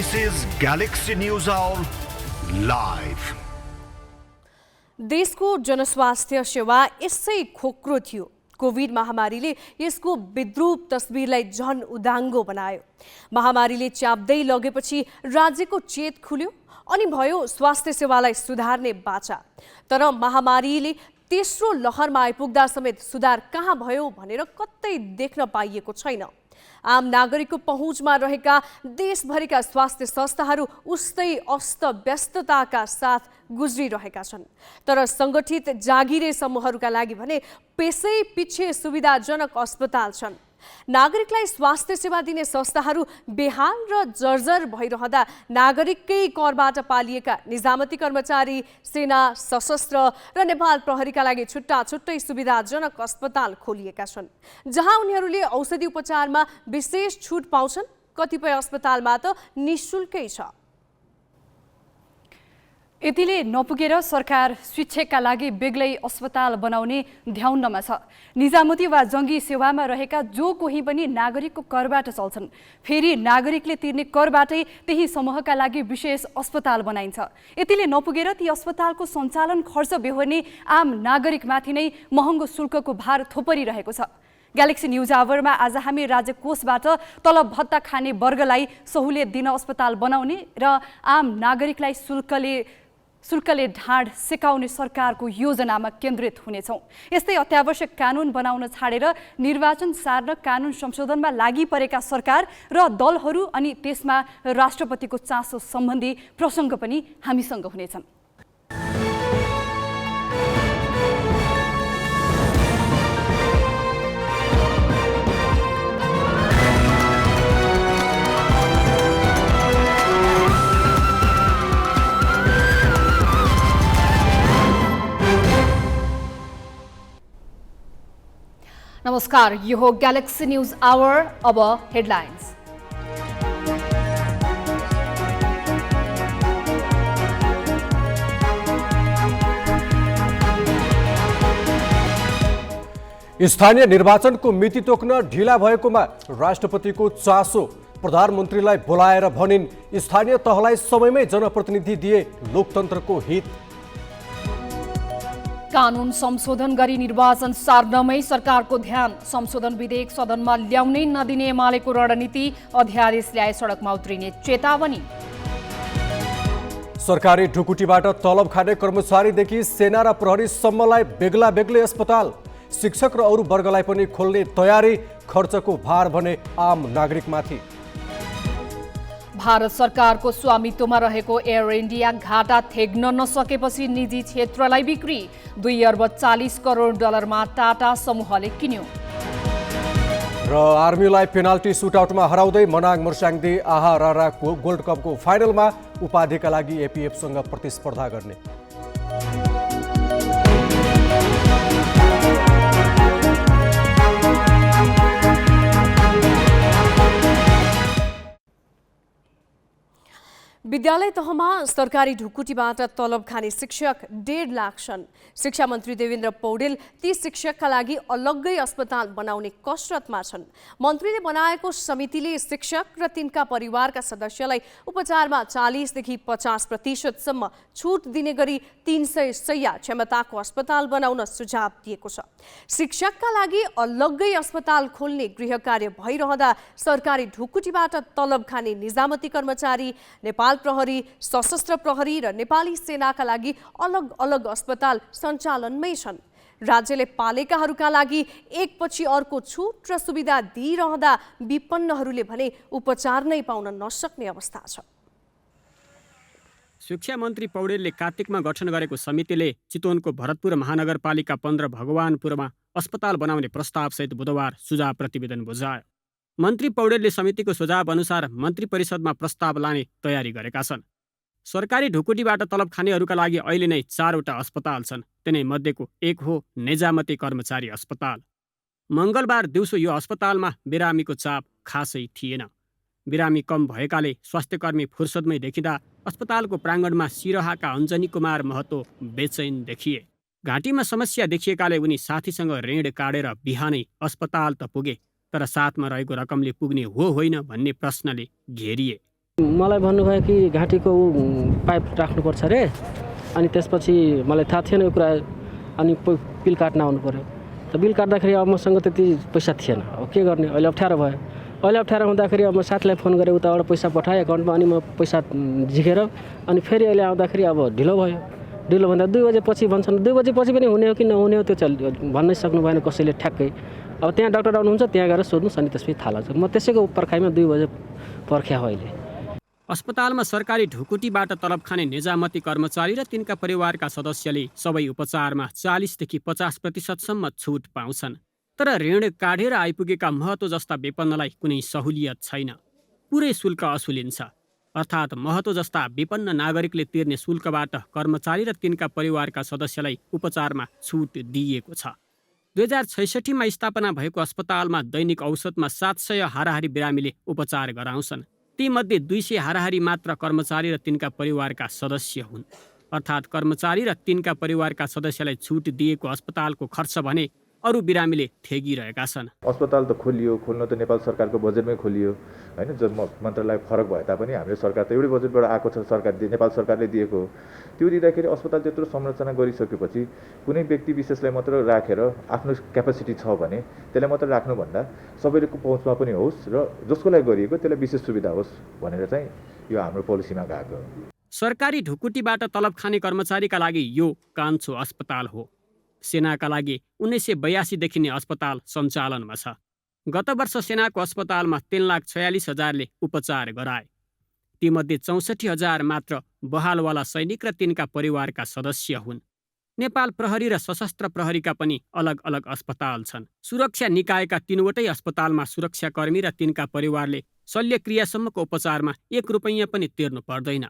This is Galaxy News Hour live. देशको जनस्वास्थ्य सेवा यसै खोक्रो थियो। कोभिड महामारीले यसको विद्रूप तस्बिरलाई झन उदाङ्गो बनायो। महामारीले च्याप्दै लगेपछि राज्यको चेत खुल्यो अनि भयो स्वास्थ्य सेवालाई सुधार्ने बाचा। तर महामारीले तेस्रो लहरमा आइपुग्दा समेत सुधार कहाँ भयो भनेर कतै देख्न पाइएको छैन। आम नागरिकको पहुँचमा रहेका देशभरिका स्वास्थ्य संस्थाहरू उस्तै अस्तव्यस्तताका साथ गुज्रिरहेका छन्। तर सङ्गठित जागिरे समूहहरूका लागि भने पेसै पिछे सुविधाजनक अस्पताल छन्। नागरिकलाई स्वास्थ्य सेवा दिने संस्थाहरू बेहाल र जर्जर भइरहँदा नागरिककै करबाट पालिएका निजामती कर्मचारी, सेना, सशस्त्र र नेपाल प्रहरीका लागि छुट्टा छुट्टै सुविधाजनक अस्पताल खोलिएका छन्, जहाँ उनीहरूले औषधि उपचारमा विशेष छुट पाउँछन्। कतिपय अस्पतालमा त निःशुल्कै छ। यतिले नपुगेर सरकार शिक्षाका लागि बेग्लै अस्पताल बनाउने ध्याउनमा छ। निजामती वा जङ्गी सेवामा रहेका जो कोही पनि नागरिकको करबाट चल्छन्। फेरि नागरिकले तिर्ने करबाटै त्यही समूहका लागि विशेष अस्पताल बनाइन्छ। यतिले नपुगेर ती अस्पतालको सञ्चालन खर्च बेहोर्ने आम नागरिकमाथि नै महँगो शुल्कको भार थोपरिरहेको छ। ग्यालेक्सी न्युज आवरमा आज हामी राज्य कोषबाट तलब भत्ता खाने वर्गलाई सहुलियत दिन अस्पताल बनाउने र आम नागरिकलाई शुल्कले ढाड सेकाउने सरकारको योजनामा केन्द्रित हुनेछौँ। यस्तै अत्यावश्यक कानुन बनाउन छाडेर निर्वाचन सार्न कानुन संशोधनमा लागि परेका सरकार र दलहरू अनि त्यसमा राष्ट्रपतिको चासो सम्बन्धी प्रसङ्ग पनि हामीसँग हुनेछन्। नमस्कार, यो हो ग्यालेक्सी न्युज आवर। अब हेडलाइन्स। स्थानीय निर्वाचनको मिति तोक्न ढिला भएकोमा राष्ट्रपतिको चासो। प्रधानमन्त्रीलाई बोलाएर भनिन् स्थानीय तहलाई समयमै जनप्रतिनिधि दिए लोकतन्त्रको हित। कानुन संशोधन गरी निर्वाचन सार्नमै सरकारको ध्यान। संशोधन विधेयक सदनमा ल्याउनै नदिने एमालेको रणनीति। अध्यादेश ल्याए सडकमा उत्रिने चेतावनी। सरकारी ढुकुटीबाट तलब खाने कर्मचारीदेखि सेना र प्रहरीसम्मलाई बेग्ला बेग्लै अस्पताल। शिक्षक र अरू वर्गलाई पनि खोल्ने तयारी। खर्चको भार भने आम नागरिकमाथि। भारत सरकारको स्वामित्वमा रहेको एयर इन्डिया घाटा थेग्न नसकेपछि निजी क्षेत्रलाई बिक्री। 2 अर्ब 40 करोड डलरमा टाटा समूहले किन्यो। र आर्मीलाई पेनाल्टी सुटआउटमा हराउँदै मनाङ मुर्स्याङदी आहा रारा गोल्ड कपको फाइनलमा उपाधिका लागि एपीएफसँग प्रतिस्पर्धा गर्ने। विद्यालय तहमा सरकारी ढुकुटीबाट तलब खाने शिक्षक 1.5 लाख छन्। शिक्षा मन्त्री देवेन्द्र पौडेल ती शिक्षकका लागि अलग्गै अस्पताल बनाउने कसरतमा छन्। मन्त्रीले बनाएको समितिले शिक्षक र तिनका परिवारका सदस्यलाई उपचारमा 40 देखि 50% छुट दिने गरी 300 शय्या क्षमताको अस्पताल बनाउन सुझाव दिएको छ। शिक्षकका लागि अलग्गै अस्पताल खोल्ने गृह कार्य भइरहँदा सरकारी ढुकुटीबाट तलब खाने निजामती कर्मचारी, नेपाल प्रहरी, सशस्त्र प्रहरी र नेपाली सेनाका लागि अलग अलग अस्पताल सञ्चालनमै छन्। राज्यले पालेकाहरूका लागि एकपछि अर्को छुट र सुविधा दिइरहँदा विपन्नहरूले भने उपचार नै पाउन नसक्ने अवस्था छ। शिक्षा मन्त्री पौडेलले कार्तिकमा गठन गरेको समितिले चितवनको भरतपुर महानगरपालिका 15 भगवानपुरमा अस्पताल बनाउने प्रस्तावसहित बुधबार सुझाव प्रतिवेदन बुझायो। मन्त्री पौडेलले समितिको सुझाव अनुसार मन्त्री परिषदमा प्रस्ताव लाने तयारी गरेका छन्। सरकारी ढुकुटीबाट तलब खानेहरूका लागि अहिले नै 4वटा अस्पताल छन्। तिनै मध्येको एक हो निजामती कर्मचारी अस्पताल। मङ्गलबार दिउँसो यो अस्पतालमा बिरामीको चाप खासै थिएन। बिरामी कम भएकाले स्वास्थ्यकर्मी फुर्सदमै देखिँदा अस्पतालको प्राङ्गणमा सिरहाका अञ्जनी कुमार महतो बेचैन देखिए। घाँटीमा समस्या देखिएकाले उनी साथीसँग ऋण काटेर बिहानै अस्पताल त पुगे, तर साथमा रहेको रकमले पुग्ने हो होइन भन्ने प्रश्नले घेरिए। मलाई भन्नुभयो कि घाँटीको पाइप राख्नुपर्छ अरे, अनि त्यसपछि मलाई थाहा थिएन यो कुरा, अनि बिल काट्न आउनु पऱ्यो। त बिल काट्दाखेरि अब मसँग त्यति पैसा थिएन, अब के गर्ने, अहिले अप्ठ्यारो भयो। अहिले अप्ठ्यारो हुँदाखेरि अब म साथीलाई फोन गरेँ, उताबाट पैसा पठाएँ एकाउन्टमा, अनि म पैसा झिकेर अनि फेरि अहिले आउँदाखेरि अब ढिलो भयो। ढिलो भन्दा 2 बजेपछि भन्छन्, 2 बजेपछि पनि हुने हो कि नहुने हो त्यो भन्नै सक्नु भएन कसैले ठ्याक्कै। अब त्यहाँ डाक्टर आउनुहुन्छ, त्यहाँ गएर सोध्नुहोस् अनि त्यसपछि थाहा लाग्छ। म त्यसैको पर्खाइमा 2 बजे पर्ख्या हो अहिले। अस्पतालमा सरकारी ढुकुटीबाट तलब खाने निजामती कर्मचारी र तिनका परिवारका सदस्यले सबै उपचारमा 40 देखि 50% छुट पाउँछन्। तर ऋण काढेर आइपुगेका महतो जस्ता विपन्नलाई कुनै सहुलियत छैन, पुरै शुल्क असुलिन्छ। अर्थात् महतो जस्ता विपन्न नागरिकले तिर्ने शुल्कबाट कर्मचारी र तिनका परिवारका सदस्यलाई उपचारमा छुट दिइएको छ। 2066मा स्थापना भएको अस्पतालमा दैनिक औसतमा 700 हाराहारी बिरामीले उपचार गराउँछन्। तीमध्ये 200 हाराहारी मात्र कर्मचारी र तिनका परिवारका सदस्य हुन्। अर्थात् कर्मचारी र तिनका परिवारका सदस्यलाई छुट दिएको अस्पतालको खर्च भने अरू बिरामीले ठेगिरहेका छन्। अस्पताल त खोल्न त नेपाल सरकारको बजेटमै खोलियो हैन, जब मन्त्रालय फरक भए तापनि हाम्रो सरकार त एउटै बजेटबाट आएको छ, नेपाल सरकारले दिएको हो। त्यो दिँदाखेरि अस्पताल त्यत्रो संरचना गरिसकेपछि कुनै व्यक्ति विशेषलाई मात्र राखेर आफ्नो क्यापासिटी छ भने त्यसलाई मात्र राख्नुभन्दा सबैको पहुँचमा पनि होस् र जसको लागि गरिएको त्यसलाई विशेष सुविधा होस् भनेर चाहिँ यो हाम्रो पोलिसीमा गएको हो। सरकारी ढुकुटीबाट तलब खाने कर्मचारीका लागि यो कान्छो अस्पताल हो। सेनाका लागि 1982 देखि नै अस्पताल सञ्चालनमा छ। गत वर्ष सेनाको अस्पतालमा 3,46,000ले उपचार गराए। तीमध्ये 64,000 मात्र बहालवाला सैनिक र तिनका परिवारका सदस्य हुन्। नेपाल प्रहरी र सशस्त्र प्रहरीका पनि अलग अलग अस्पताल छन्। सुरक्षा निकायका 3वटै अस्पतालमा सुरक्षाकर्मी र तिनका परिवारले शल्यक्रियासम्मको उपचारमा 1 रुपैयाँ पनि तिर्नु पर्दैन।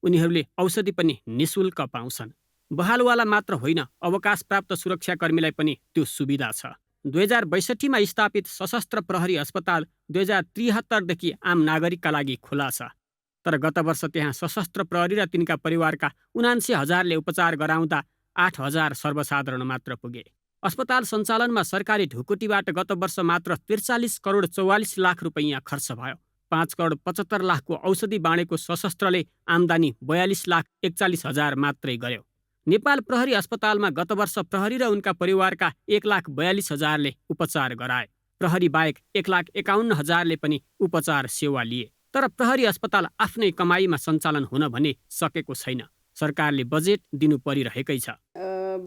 उनीहरूले औषधि पनि निशुल्क पाउँछन्। बहालवाला मात्र होइन, अवकाश प्राप्त सुरक्षाकर्मीलाई पनि त्यो सुविधा छ। 2062मा स्थापित सशस्त्र प्रहरी अस्पताल 2073देखि आम नागरिकका लागि खुला छ। तर गत वर्ष त्यहाँ सशस्त्र प्रहरी र तिनका परिवारका 79,000ले उपचार गराउँदा 8,000 सर्वसाधारण मात्र पुगे। अस्पताल सञ्चालनमा सरकारी ढुकुटीबाट गत वर्ष मात्र 43 करोड 44 लाख रुपैयाँ खर्च भयो। 5 करोड 75 लाखको औषधि बाँडेको सशस्त्रले आम्दानी 42 लाख 41 हजार मात्रै गर्यो। नेपाल प्रहरी अस्पतालमा गत वर्ष प्रहरी र उनका परिवारका 1,42,000ले उपचार गराए। प्रहरी बाहेक 1,51,000ले पनि उपचार सेवा लिए। तर प्रहरी अस्पताल आफ्नै कमाईमा सञ्चालन हुन भने सकेको छैन। सरकारले बजेट दिनु परिरहेकै छ।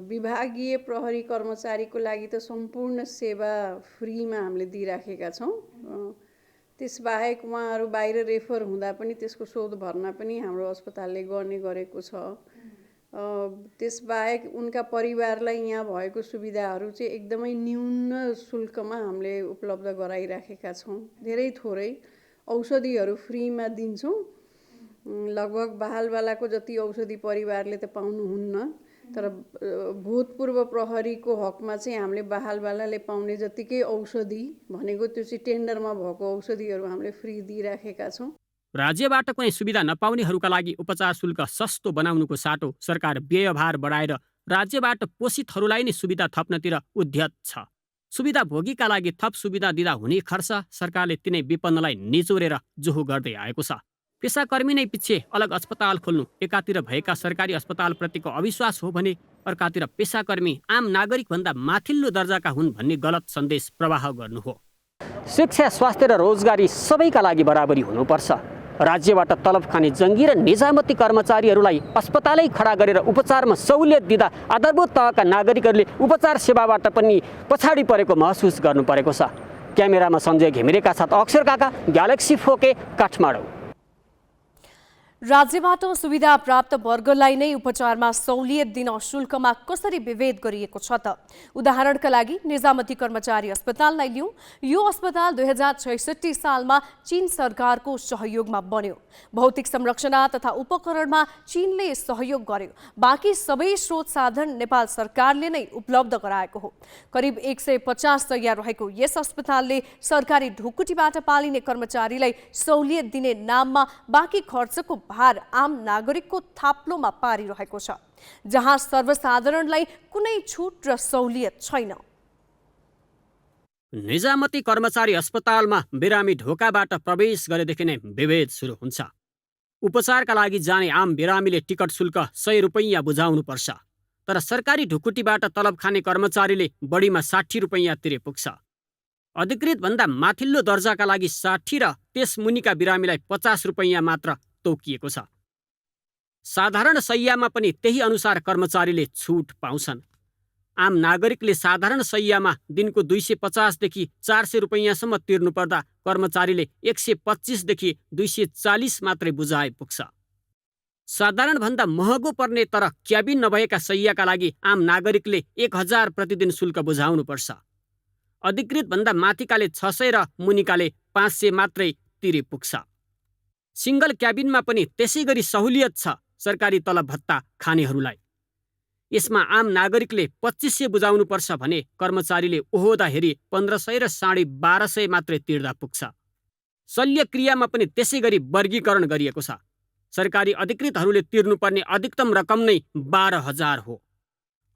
विभागीय प्रहरी कर्मचारीको लागि त सम्पूर्ण सेवा फ्रीमा हामीले दिइराखेका छौँ। त्यसबाहेक उहाँहरू बाहिर रेफर हुँदा पनि त्यसको शोध भर्ना पनि हाम्रो अस्पतालले गर्ने गरेको छ। त्यसबाहेक उनका परिवारलाई यहाँ भएको सुविधाहरू चाहिँ एकदमै न्यून शुल्कमा हामीले उपलब्ध गराइराखेका छौँ। धेरै थोरै औषधिहरू फ्रीमा दिन्छौँ। लगभग बहालवालाको जति औषधि परिवारले त पाउनुहुन्न, तर भूतपूर्व प्रहरीको हकमा चाहिँ हामीले बहालवालाले पाउने जतिकै औषधि भनेको त्यो चाहिँ टेन्डरमा भएको औषधिहरू हामीले फ्री दिइराखेका छौँ। राज्यबाट कुनै सुविधा नपाउनेहरूका लागि उपचार शुल्क सस्तो बनाउनुको साटो सरकार व्ययभार बढाएर राज्यबाट पोषितहरूलाई नै सुविधा थप्नतिर उद्यत छ। सुविधा भोगीका लागि थप सुविधा दिँदा हुने खर्च सरकारले तिनै विपन्नलाई निचोरेर जोहो गर्दै आएको छ। पेसाकर्मी नै पछि अलग अस्पताल खोल्नु एकातिर भएका सरकारी अस्पतालप्रतिको अविश्वास हो भने अर्कातिर पेसाकर्मी आम नागरिकभन्दा माथिल्लो दर्जाका हुन् भन्ने गलत सन्देश प्रवाह गर्नु हो। शिक्षा, स्वास्थ्य र रोजगारी सबैका लागि बराबरी हुनुपर्छ। राज्यबाट तलब खाने जङ्गी र निजामती कर्मचारीहरूलाई अस्पतालै खडा गरेर उपचारमा सहुलियत दिँदा आधारभूत तहका नागरिकहरूले उपचार सेवाबाट पनि पछाडि परेको महसुस गर्नु परेको छ। क्यामेरामा सञ्जय घिमिरेका साथ अक्षर काका, ग्यालेक्सी 4K, काठमाडौँ। राज्यबाट सुविधा प्राप्त वर्गलाई नै उपचारमा सहुलियत दिन शुल्कमा कसरी विभेद गरिएको छ त? उदाहरणका लागि निजामती कर्मचारी अस्पताललाई लिउँ। यो अस्पताल 2066 सालमा चीन सरकारको सहयोगमा बन्यो। भौतिक संरचना तथा उपकरणमा चीनले सहयोग गर्यो। बाँकी सबै स्रोत साधन नेपाल सरकारले नै उपलब्ध गराएको हो। करिब 150 शैय्या रहेको यस अस्पतालले सरकारी ढुकुटीबाट पालिने कर्मचारीलाई सहुलियत दिने नाममा बाँकी खर्चको भार आम नागरिकको थाप्लोमा पारिरहेको छ, जहाँ सर्वसाधारणलाई कुनै छुट र सहुलियत छैन। निजामती कर्मचारी अस्पतालमा बिरामी ढोकाबाट प्रवेश गरेदेखि नै विभेद सुरु हुन्छ। उपचारका लागि जाने आम बिरामीले टिकट शुल्क 100 रुपैयाँ बुझाउनुपर्छ। तर सरकारी ढुकुटीबाट तलब खाने कर्मचारीले बढीमा 60 रुपैयाँ तिरे पुग्छ। अधिकृतभन्दा माथिल्लो दर्जाका लागि 60 र त्यस मुनिका बिरामीलाई 50 रुपैयाँ मात्र तोकिएको छ। साधारण शैय्यामा पनि त्यही अनुसार कर्मचारीले छुट पाउँछन्। आम नागरिकले साधारण शैय्यामा दिनको 250 देखि 400 रुपैयाँसम्म तिर्नुपर्दा कर्मचारीले 125 देखि 240 मात्रै बुझाए पुग्छ। साधारणभन्दा महँगो पर्ने तर क्याबिन नभएका शैय्याका लागि आम नागरिकले 1000 प्रतिदिन शुल्क बुझाउनुपर्छ। अधिकृतभन्दा माथिकाले 600 र मुनिकाले 500 मात्रै तिरे पुग्छ। सिङ्गल क्याबिनमा पनि त्यसै गरी सहुलियत छ सरकारी तलब भत्ता खानेहरूलाई। यसमा आम नागरिकले 2500 बुझाउनुपर्छ भने कर्मचारीले ओहोदा हेरी 1500 र 1250 मात्रै तिर्दा पुग्छ। शल्यक्रियामा पनि त्यसै गरी वर्गीकरण गरिएको छ। सरकारी अधिकृतहरूले तिर्नुपर्ने अधिकतम रकम नै 12,000 हो।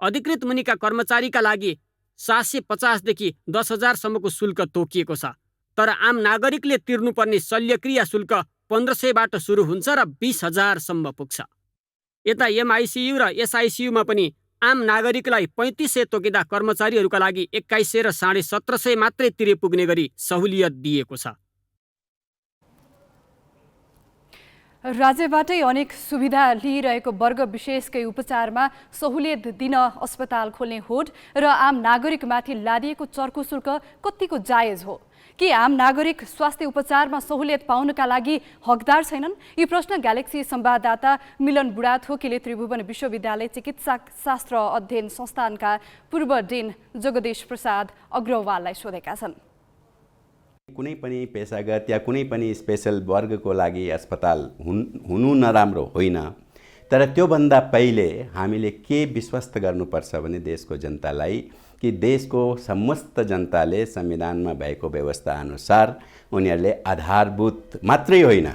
अधिकृत मुनिका कर्मचारीका लागि 750 देखि 10,000 सम्मको शुल्क तोकिएको छ। तर आम नागरिकले तिर्नुपर्ने शल्यक्रिया शुल्क 1500बाट सुरु हुन्छ र 20,000 सम्म पुग्छ। यता एमआइसियु र एसआइसियुमा पनि आम नागरिकलाई 3500 तोकिँदा कर्मचारीहरूका लागि 2100 र 1750 मात्रै तिरे पुग्ने गरी सहुलियत दिएको छ। राज्यबाटै अनेक सुविधा लिइरहेको वर्ग विशेषकै उपचारमा सहुलियत दिन अस्पताल खोल्ने होड र आम नागरिकमाथि लादिएको चर्को शुल्क कतिको जायज हो? के आम नागरिक स्वास्थ्य उपचारमा सहुलियत पाउनका लागि हकदार छैनन्? यी प्रश्न ग्यालेक्सी संवाददाता मिलन बुढाथोकीले त्रिभुवन विश्वविद्यालय चिकित्सा शास्त्र अध्ययन संस्थानका पूर्व डिन जगदीश प्रसाद अग्रवाललाई सोधेका छन्। कुनै पनि पेशागत या कुनै पनि स्पेशल वर्गको लागि अस्पताल हुनु नराम्रो होइन, तर त्योभन्दा पहिले हामीले के विश्वस्त गर्नुपर्छ भने देशको जनतालाई कि देशको समस्त जनताले संविधानमा भएको व्यवस्था अनुसार उनीहरूले आधारभूत मात्रै होइन,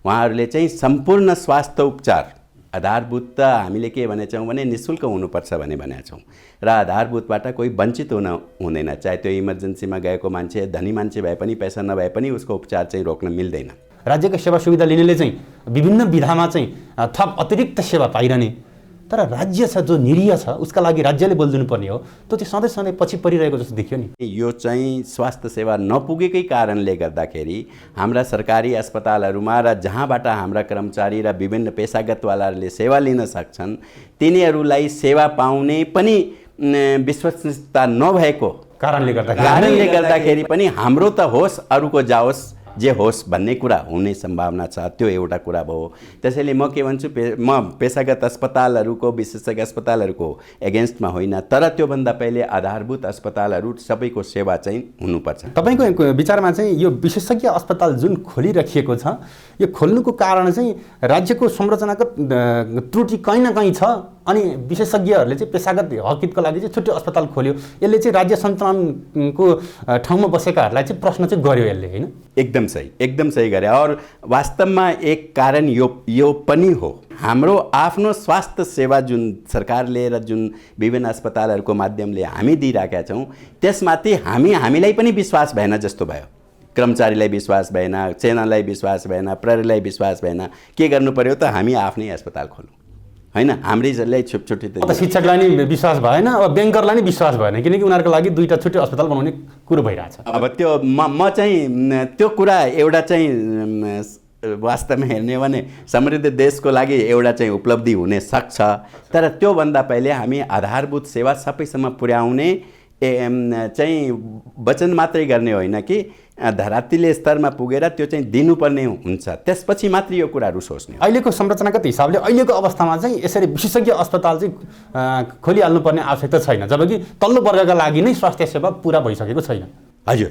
उहाँहरूले चाहिँ सम्पूर्ण स्वास्थ्य उपचार आधारभूत त हामीले के भनेछौँ भने निःशुल्क हुनुपर्छ भनेका छौँ र आधारभूतबाट कोही वञ्चित हुँदैन। चाहे त्यो इमर्जेन्सीमा गएको मान्छे धनी मान्छे भए पनि पैसा नभए पनि उसको उपचार चाहिँ रोक्न मिल्दैन। राज्यको सेवा सुविधा लिनेले चाहिँ विभिन्न विधामा चाहिँ थप अतिरिक्त सेवा पाइरहने, तर राज्य छ जो निरीह छ उसका लागि राज्यले बोलिदिनु पर्ने हो, त्यो चाहिँ सधैँ सधैँ पछि परिरहेको जस्तो देखियो नि। यो चाहिँ स्वास्थ्य सेवा नपुगेकै कारणले गर्दाखेरि हाम्रा सरकारी अस्पतालहरूमा र जहाँबाट हाम्रा कर्मचारी र विभिन्न पेशागतवालाहरूले सेवा लिन सक्छन् तिनीहरूलाई सेवा पाउने पनि विश्वसनीयता नभएको कारणले गर्दाखेरि पनि हाम्रो त होस् अरूको जाओस् जे होस् भन्ने कुरा हुने सम्भावना छ। त्यो एउटा कुरा भयो। त्यसैले म के भन्छु, म पेशागत अस्पतालहरूको विशेषज्ञ अस्पतालहरूको एगेन्स्टमा होइन, तर त्योभन्दा पहिले आधारभूत अस्पतालहरू सबैको सेवा चाहिँ हुनुपर्छ। तपाईँको विचारमा चाहिँ यो विशेषज्ञ अस्पताल जुन खोलिराखिएको छ यो खोल्नुको कारण चाहिँ राज्यको संरचनाको त्रुटि कहीँ न कहीँ छ अनि विशेषज्ञहरूले चाहिँ पेशागत हकितको लागि चाहिँ छुट्टै अस्पताल खोल्यो, यसले चाहिँ राज्य सञ्चालनको ठाउँमा बसेकाहरूलाई चाहिँ प्रश्न चाहिँ गर्यो यसले, होइन? एकदम सही गरे। और वास्तवमा एक कारण यो पनि हो, हाम्रो आफ्नो स्वास्थ्य सेवा जुन सरकारले र जुन विभिन्न अस्पतालहरूको माध्यमले हामी दिइरहेका छौँ त्यसमाथि हामीलाई पनि विश्वास भएन जस्तो भयो। कर्मचारीलाई विश्वास भएन, सेनालाई विश्वास भएन, प्रहरीलाई विश्वास भएन। के गर्नु पर्यो त हामी आफ्नै अस्पताल खोलौँ, होइन? हाम्रैलाई छुट्टी शिक्षकलाई नि विश्वास भएन, अब ब्याङ्करलाई नि विश्वास भएन, किनकि उनीहरूको लागि दुईवटा छुट्टै अस्पताल बनाउने कुरो भइरहेछ। अब त्यो म चाहिँ त्यो कुरा एउटा चाहिँ वास्तवमा हेर्ने भने समृद्ध देशको लागि एउटा चाहिँ उपलब्धि हुने सक्छ, तर त्योभन्दा पहिले हामी आधारभूत सेवा सबैसम्म पुर्याउने चाहिँ वचन मात्रै गर्ने होइन कि धरातलीय स्तरमा पुगेर त्यो चाहिँ दिनुपर्ने हुन्छ, त्यसपछि मात्र यो कुराहरू सोच्ने। अहिलेको संरचनागत हिसाबले अहिलेको अवस्थामा चाहिँ यसरी विशेषज्ञ अस्पताल चाहिँ खोलिहाल्नुपर्ने आवश्यकता छैन, जबकि तल्लो वर्गका लागि नै स्वास्थ्य सेवा पुरा भइसकेको छैन। हजुर,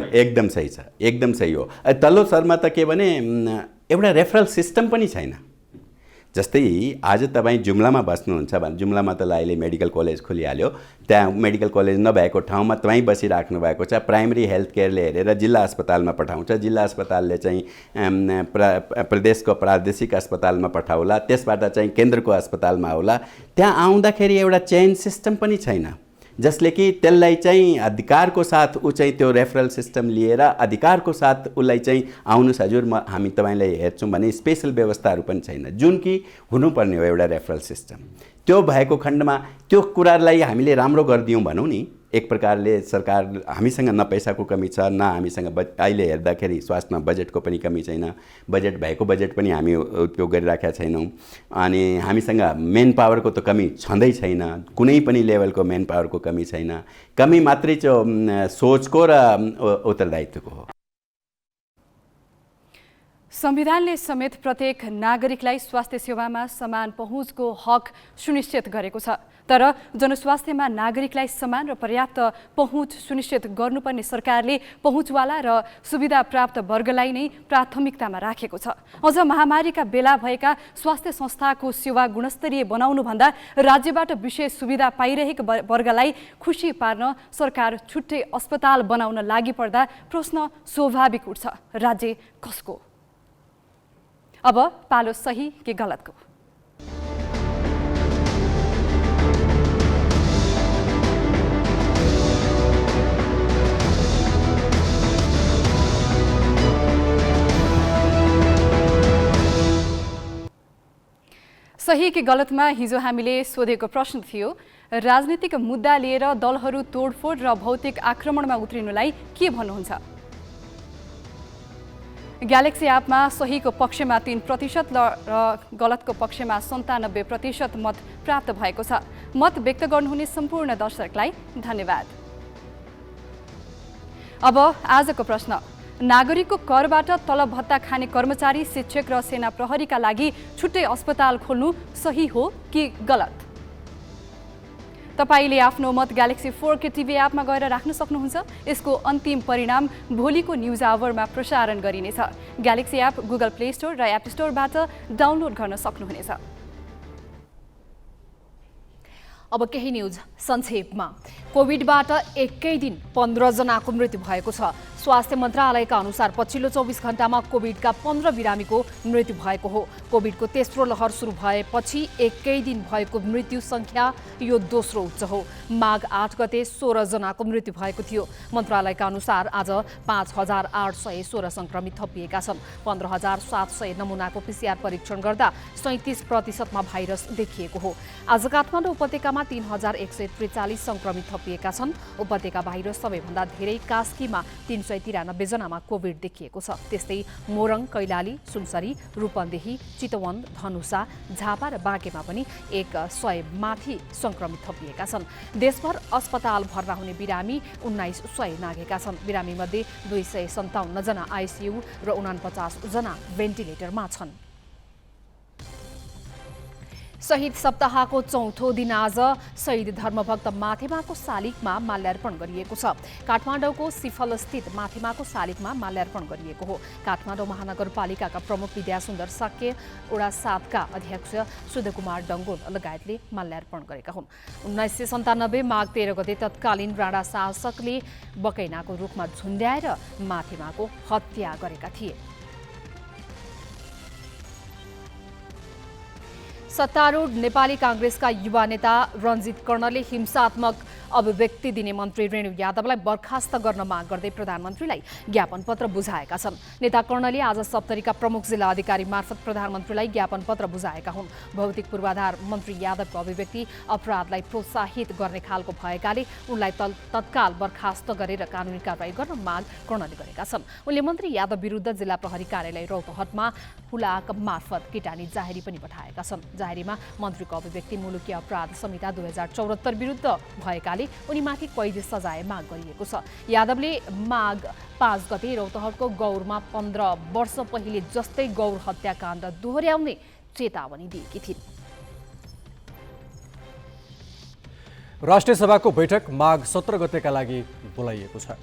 एकदम सही छ, एकदम सही हो। तल्लो स्तरमा त के भने एउटा रेफरल सिस्टम पनि छैन। जस्तै आज तपाईँ जुम्लामा बस्नुहुन्छ भने जुम्लामा त अहिले मेडिकल कलेज खोलिहाल्यो, त्यहाँ मेडिकल कलेज नभएको ठाउँमा तपाईँ बसिराख्नु भएको छ, प्राइमरी हेल्थ केयरले हेरेर जिल्ला अस्पतालमा पठाउँछ, जिल्ला अस्पतालले चाहिँ प्रदेशको प्रादेशिक अस्पतालमा पठाउला, त्यसबाट चाहिँ केन्द्रको अस्पतालमा आउला। त्यहाँ आउँदाखेरि एउटा चेन सिस्टम पनि छैन। जसले कि त्यसलाई चाहिँ अधिकारको साथ ऊ चाहिँ त्यो रेफरल सिस्टम लिएर अधिकारको साथ उसलाई चाहिँ आउनुहोस् हजुर हामी तपाईँलाई हेर्छौँ भने स्पेसल व्यवस्थाहरू पनि छैन, जुन कि हुनुपर्ने हो एउटा रेफरल सिस्टम। त्यो भएको खण्डमा त्यो कुरालाई हामीले राम्रो गरिदियौँ भनौँ नि, एक प्रकारले सरकार हामीसँग न पैसाको कमी छ, न हामीसँग अहिले हेर्दाखेरि स्वास्थ्यमा बजेटको पनि कमी छैन, बजेट भएको बजेट पनि हामी उपयोग गरिराखेका छैनौँ, अनि हामीसँग मेन पावरको त कमी छँदै छैन, कुनै पनि लेभलको मेन पावरको कमी छैन, कमी मात्रै चाहिँ सोचको र उत्तरदायित्वको हो। संविधानले समेत प्रत्येक नागरिकलाई स्वास्थ्य सेवामा समान पहुँचको हक सुनिश्चित गरेको छ, तर जनस्वास्थ्यमा नागरिकलाई समान र पर्याप्त पहुँच सुनिश्चित गर्नुपर्ने सरकारले पहुँचवाला र सुविधा प्राप्त वर्गलाई नै प्राथमिकतामा राखेको छ। अझ महामारीका बेला भएका स्वास्थ्य संस्थाको सेवा गुणस्तरीय बनाउनुभन्दा राज्यबाट विशेष सुविधा पाइरहेको वर्गलाई खुसी पार्न सरकार छुट्टै अस्पताल बनाउन लागि पर्दा प्रश्न स्वाभाविक उठ्छ, राज्य कसको? अब पालो सही कि गलतको। सही कि गलतमा हिजो हामीले सोधेको प्रश्न थियो, राजनीतिक मुद्दा लिएर दलहरू तोडफोड र भौतिक आक्रमणमा उत्रिनुलाई के भन्नुहुन्छ? ग्यालेक्सी एपमा सहीको पक्षमा 3% र गलतको पक्षमा 97% मत प्राप्त भएको छ। मत व्यक्त गर्नुहुने सम्पूर्ण दर्शकलाई धन्यवाद। अब आजको प्रश्न, नागरिकको करबाट तलब भत्ता खाने कर्मचारी, शिक्षक र सेना प्रहरीका लागि छुट्टै अस्पताल खोल्नु सही हो कि गलत? तपाईले आफ्नो मत ग्यालेक्सी 4K टिभी एपमा गएर राख्न सक्नुहुन्छ। यसको अन्तिम परिणाम भोलिको न्युज आवरमा प्रसारण गरिनेछ। Galaxy app Google play store र एप स्टोरबाट डाउनलोड गर्न सक्नुहुनेछ। अब केही न्युज संक्षेपमा। कोभिडबाट एकै दिन 15 जनाको मृत्यु भएको छ। स्वास्थ्य मन्त्रालयका अनुसार पछिल्लो 24 घण्टामा कोभिडका 15 बिरामीको मृत्यु भएको हो। कोभिडको तेस्रो लहर सुरु भएपछि एकै दिन भएको मृत्यु संख्या यो दोस्रो उच्च हो। माघ 8 गते 16 जनाको मृत्यु भएको थियो। मन्त्रालयका अनुसार आज 5816 संक्रमित थपिएका छन्। 15700 नमुनाको PCR परीक्षण गर्दा 37% भाइरस देखिएको हो। आज काठमाडौँ उपत्यकामा 3143 संक्रमित थपिएका छन्। उपत्यका बाहिर सबैभन्दा धेरै कास्कीमा 393 जनामा कोभिड देखिएको छ। त्यस्तै मोरङ, कैलाली, सुनसरी, रूपन्देही, चितवन, धनुषा, झापा र बाँकेमा पनि 100 माथि संक्रमित थपिएका छन्। देशभर अस्पताल भर्ना हुने बिरामी 1900 नाघेका छन्। बिरामी मध्ये 257 जना आइसियु र 49 जना भेन्टिलेटरमा छन्। शहीद सप्ताहको चौथो दिन आज शहीद धर्मभक्त माथेमाको शालिगमा माल्यार्पण गरिएको छ। काठमाडौँको सिफलस्थित माथेमाको शालिगमा माल्यार्पण गरिएको हो। काठमाडौँ महानगरपालिकाका प्रमुख विद्यासुन्दर साक्य, वडा 7 का अध्यक्ष सुधकुमार डङ्गोल लगायतले माल्यार्पण गरेका हुन्। 1997 माघ 13 गते तत्कालीन राणा शासकले बकैनाको रुखमा झुन्ड्याएर माथेमाको हत्या गरेका थिए। सत्तारूढ नेपाली कांग्रेसका युवा नेता रञ्जित कर्णले हिंसात्मक अभिव्यक्ति दिने मन्त्री रेणु यादवलाई बर्खास्त गर्न माग गर्दै प्रधानमन्त्रीलाई ज्ञापन पत्र बुझाएका छन्। नेता कर्णले आज सप्तरीका प्रमुख जिल्ला अधिकारी मार्फत प्रधानमन्त्रीलाई ज्ञापन पत्र बुझाएका हुन्। भौतिक पूर्वाधार मन्त्री यादवको अभिव्यक्ति अपराधलाई प्रोत्साहित गर्ने खालको भएकाले उनलाई तत्काल बर्खास्त गरेर कानुनी कारबाही गर्न माग कर्णले गरेका छन्। उनले मन्त्री यादव विरुद्ध जिल्ला प्रहरी कार्यालय रौतहटमा हुलाक मार्फत किटानी जाहेरी पनि पठाएका छन्। जाहेरीमा मन्त्रीको अभिव्यक्ति मुलुकीय अपराध संहिता 2074 विरुद्ध भएकाले उनीमाथि कैद सजाय माग गरिएको छ। यादवले माघ 5 गते रौतहटको गौरमा 15 वर्ष पहिले जस्तै गौर हत्याकाण्ड दोहोर्याउने चेतावनी दिएकी थिइन्। राष्ट्रिय सभाको बैठक माघ 17 गतेका लागि बोलाइएको छ।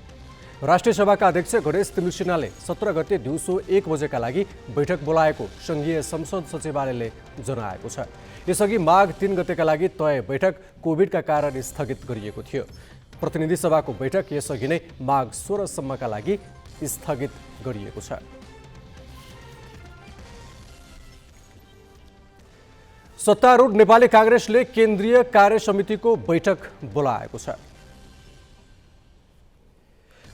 राष्ट्रिय सभाका अध्यक्ष गणेश तिमिसिनाले 17 गते दिउँसो 1 बजेका लागि बैठक बोलाएको संघीय संसद सचिवालयले जनाएको छ। यसअघि माघ 3 गतेका लागि तय बैठक कोभिडका कारण स्थगित गरिएको थियो। प्रतिनिधि सभाको बैठक यसअघि नै माघ 16 सम्मका लागि स्थगित गरिएको छ। सत्तारूढ नेपाली काङ्ग्रेसले केन्द्रीय कार्य समितिको बैठक बोलाएको छ।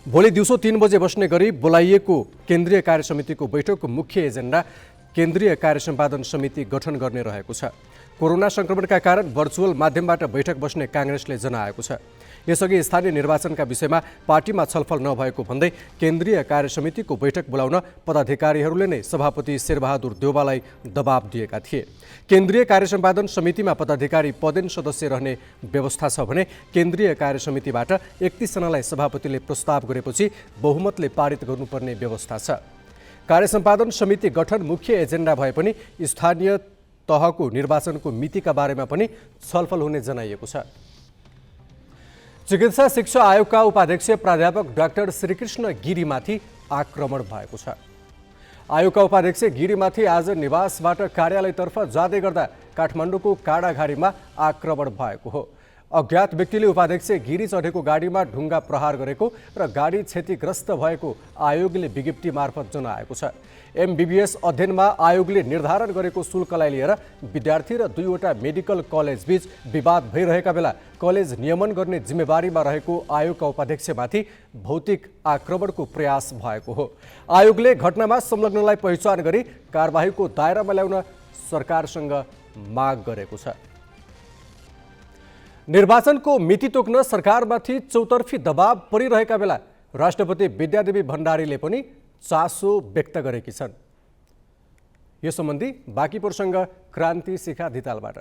भोलि दिउँसो 3 बजे बस्ने गरी बोलाइएको केन्द्रीय कार्य समितिको बैठकको मुख्य एजेन्डा केन्द्रीय कार्य सम्पादन समिति गठन गर्ने रहेको छ। कोरोना संक्रमणका कारण भर्चुअल माध्यमबाट बैठक बस्ने काङ्ग्रेसले जनाएको छ। यसअघि स्थानीय निर्वाचनका विषयमा पार्टीमा छलफल नभएको भन्दै केन्द्रीय कार्य समितिको बैठक बोलाउन पदाधिकारीहरूले नै सभापति शेरबहादुर देउवालाई दबाब दिएका थिए। केन्द्रीय कार्य सम्पादन समितिमा पदाधिकारी पदेन सदस्य रहने व्यवस्था छ भने केन्द्रीय कार्य समितिबाट 31 जनालाई सभापतिले प्रस्ताव गरेपछि बहुमतले पारित गर्नुपर्ने व्यवस्था छ। कार्य सम्पादन समिति गठन मुख्य एजेन्डा भए पनि स्थानीय तहको निर्वाचनको मितिका बारेमा पनि छलफल हुने जनाइएको छ। चिकित्सा शिक्षा आयोगका उपाध्यक्ष प्राध्यापक डाक्टर श्रीकृष्ण गिरीमाथि आक्रमण भएको छ। आयोगका उपाध्यक्ष गिरीमाथि आज निवासबाट कार्यालयतर्फ जाँदै गर्दा काठमाडौँको काडाघारीमा आक्रमण भएको हो। अज्ञात व्यक्तिले उपाध्यक्ष गिरी चढेको गाडीमा ढुङ्गा प्रहार गरेको र गाडी क्षतिग्रस्त भएको आयोगले विज्ञप्ति मार्फत जनाएको छ। एमबीबीएस अध्ययनमा आयोगले निर्धारण गरेको शुल्कलाई लिएर विद्यार्थी र 2वटा मेडिकल कलेज बीच विवाद भइरहेका बेला कलेज नियमन गर्ने जिम्मेवारीमा रहेको आयोगका उपाध्यक्षमाथि भौतिक आक्रमणको प्रयास भएको हो। आयोगले घटनामा संलग्नलाई पहिचान गरी कारबाहीको दायरामा ल्याउन सरकारसँग माग गरेको छ। निर्वाचनको मिति तोक्न सरकारमाथि चौतर्फी दबाव परिरहेका बेला राष्ट्रपति विद्यादेवी भण्डारीले पनि चासो व्यक्त गरेकी छन्। यस सम्बन्धी बाँकी प्रसङ्ग क्रान्ति शिखा धितालबाट।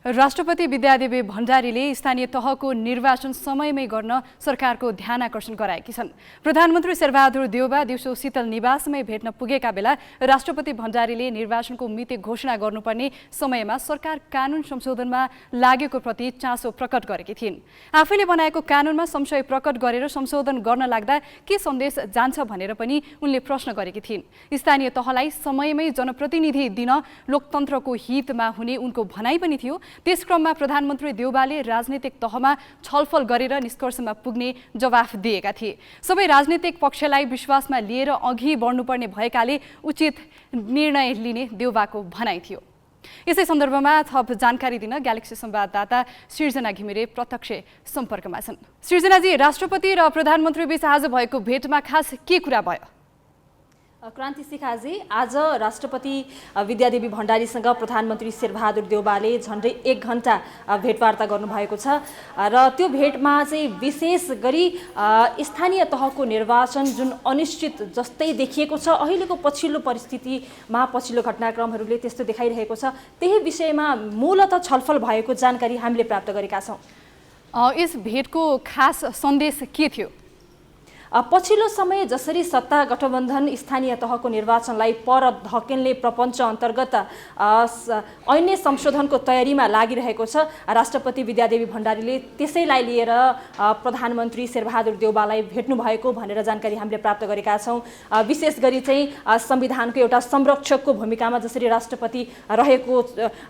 राष्ट्रपति विद्यादेवी भण्डारीले स्थानीय तहको निर्वाचन समयमै गर्न सरकारको ध्यान आकर्षण गराएकी छन्। प्रधानमन्त्री शेरबहादुर देउवा दिउँसो शीतल निवासमै भेट्न पुगेका बेला राष्ट्रपति भण्डारीले निर्वाचनको मिति घोषणा गर्नुपर्ने समयमा सरकार कानुन संशोधनमा लागेको प्रति चासो प्रकट गरेकी थिइन्। आफैले बनाएको कानुनमा संशय प्रकट गरेर संशोधन गर्न लाग्दा के सन्देश जान्छ भनेर पनि उनले प्रश्न गरेकी थिइन्। स्थानीय तहलाई समयमै जनप्रतिनिधि दिन लोकतन्त्रको हितमा हुने उनको भनाइ पनि थियो। त्यसक्रममा प्रधानमन्त्री देउवाले राजनीतिक तहमा छलफल गरेर निष्कर्षमा पुग्ने जवाफ दिएका थिए। सबै राजनीतिक पक्षलाई विश्वासमा लिएर अघि बढ्नुपर्ने भएकाले उचित निर्णय लिने देउवाको भनाइ थियो। यसै सन्दर्भमा थप जानकारी दिन ग्यालेक्सी संवाददाता सृजना घिमिरे प्रत्यक्ष सम्पर्कमा छन्। सृजनाजी, राष्ट्रपति र प्रधानमन्त्री बीच आज भएको भेटमा खास के कुरा भयो? क्रान्ति शिखाजी, आज राष्ट्रपति विद्यादेवी भण्डारीसँग प्रधानमन्त्री शेरबहादुर देउवाले झन्डै 1 घण्टा भेटवार्ता गर्नुभएको छ र त्यो भेटमा चाहिँ विशेष गरी स्थानीय तहको निर्वाचन जुन अनिश्चित जस्तै देखिएको छ, अहिलेको पछिल्लो परिस्थितिमा पछिल्लो घटनाक्रमहरूले त्यस्तो देखाइरहेको छ, त्यही विषयमा मूलतः छलफल भएको जानकारी हामीले प्राप्त गरेका छौँ। यस भेटको खास सन्देश के थियो? पछिल्लो समय जसरी सत्ता गठबन्धन स्थानीय तहको निर्वाचनलाई पर धकेल्ने प्रपञ्च अन्तर्गत ऐन संशोधनको तयारीमा लागिरहेको छ, राष्ट्रपति विद्यादेवी भण्डारीले त्यसैलाई लिएर प्रधानमन्त्री शेरबहादुर देउवालाई भेट्नु भएको भनेर जानकारी हामीले प्राप्त गरेका छौँ। विशेष गरी चाहिँ संविधानको एउटा संरक्षकको भूमिकामा जसरी राष्ट्रपति रहेको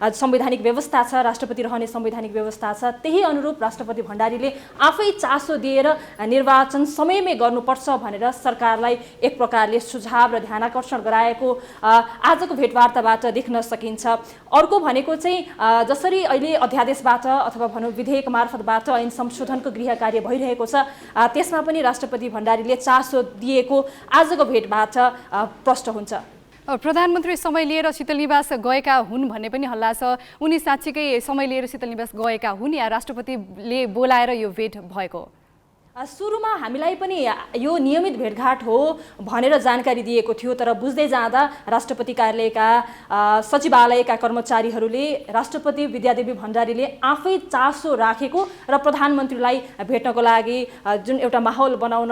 संवैधानिक व्यवस्था छ, राष्ट्रपति रहने संवैधानिक व्यवस्था छ, त्यही अनुरूप राष्ट्रपति भण्डारीले आफै चासो दिएर निर्वाचन समयमै गर्नुपर्छ भनेर सरकारलाई एक प्रकारले सुझाव र ध्यानाकर्षण गराएको आजको भेटवार्ताबाट देख्न सकिन्छ। अर्को भनेको चाहिँ जसरी अहिले अध्यादेशबाट अथवा भनौँ विधेयक मार्फतबाट ऐन संशोधनको गृह कार्य भइरहेको छ, त्यसमा पनि राष्ट्रपति भण्डारीले चासो दिएको आजको भेटबाट प्रष्ट हुन्छ। प्रधानमन्त्री समय लिएर शीतल निवास गएका हुन् भन्ने पनि हल्ला छ। उनी साँच्चीकै समय लिएर शीतल निवास गएका हुन् या राष्ट्रपतिले बोलाएर यो भेट भएको? सुरुमा हामीलाई पनि यो नियमित भेटघाट हो भनेर जानकारी दिएको थियो, तर बुझ्दै जाँदा राष्ट्रपति कार्यालयका सचिवालयका कर्मचारीहरूले राष्ट्रपति विद्यादेवी भण्डारीले आफै चासो राखेको र प्रधानमन्त्रीलाई भेट्नको लागि जुन एउटा माहौल बनाउन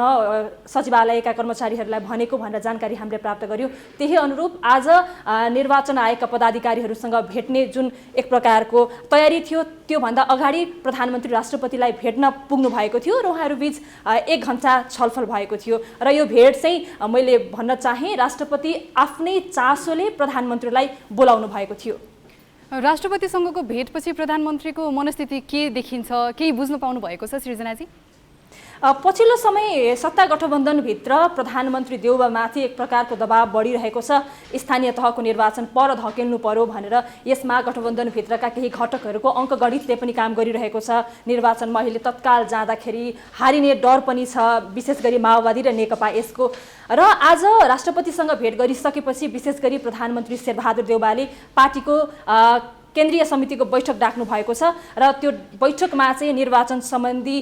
सचिवालयका कर्मचारीहरूलाई भनेको भनेर जानकारी हामीले प्राप्त गर्यौँ। त्यही अनुरूप आज निर्वाचन आयोगका पदाधिकारीहरूसँग भेट्ने जुन एक प्रकारको तयारी थियो, त्योभन्दा अगाडि प्रधानमन्त्री राष्ट्रपतिलाई भेट्न पुग्नु भएको थियो र उहाँहरू 1 घण्टा छलफल भएको थियो र यो भेट चाहिँ मैले भन्न चाहे राष्ट्रपति आफ्नै चासोले प्रधानमन्त्रीलाई बोलाउनु भएको थियो। राष्ट्रपतिसँगको भेटपछि प्रधानमन्त्रीको मनस्थिति के देखिन्छ, केही बुझ्न पाउनु भएको छ सृजनाजी? पछिल्लो समय सत्ता गठबन्धनभित्र प्रधानमन्त्री देउबामाथि एक प्रकारको दबाव बढिरहेको छ। स्थानीय तहको निर्वाचन पर धकेल्नु पर्यो भनेर यसमा गठबन्धनभित्रका केही घटकहरूको अङ्कगणितले पनि काम गरिरहेको छ। निर्वाचनमा अहिले तत्काल जाँदाखेरि हारिने डर पनि छ, विशेष गरी माओवादी र नेकपा यसको। र आज राष्ट्रपतिसँग भेट गरिसकेपछि विशेष गरी प्रधानमन्त्री शेरबहादुर देउवाले पार्टीको केन्द्रीय समितिको बैठक डाक्नु भएको छ र त्यो बैठकमा चाहिँ निर्वाचन सम्बन्धी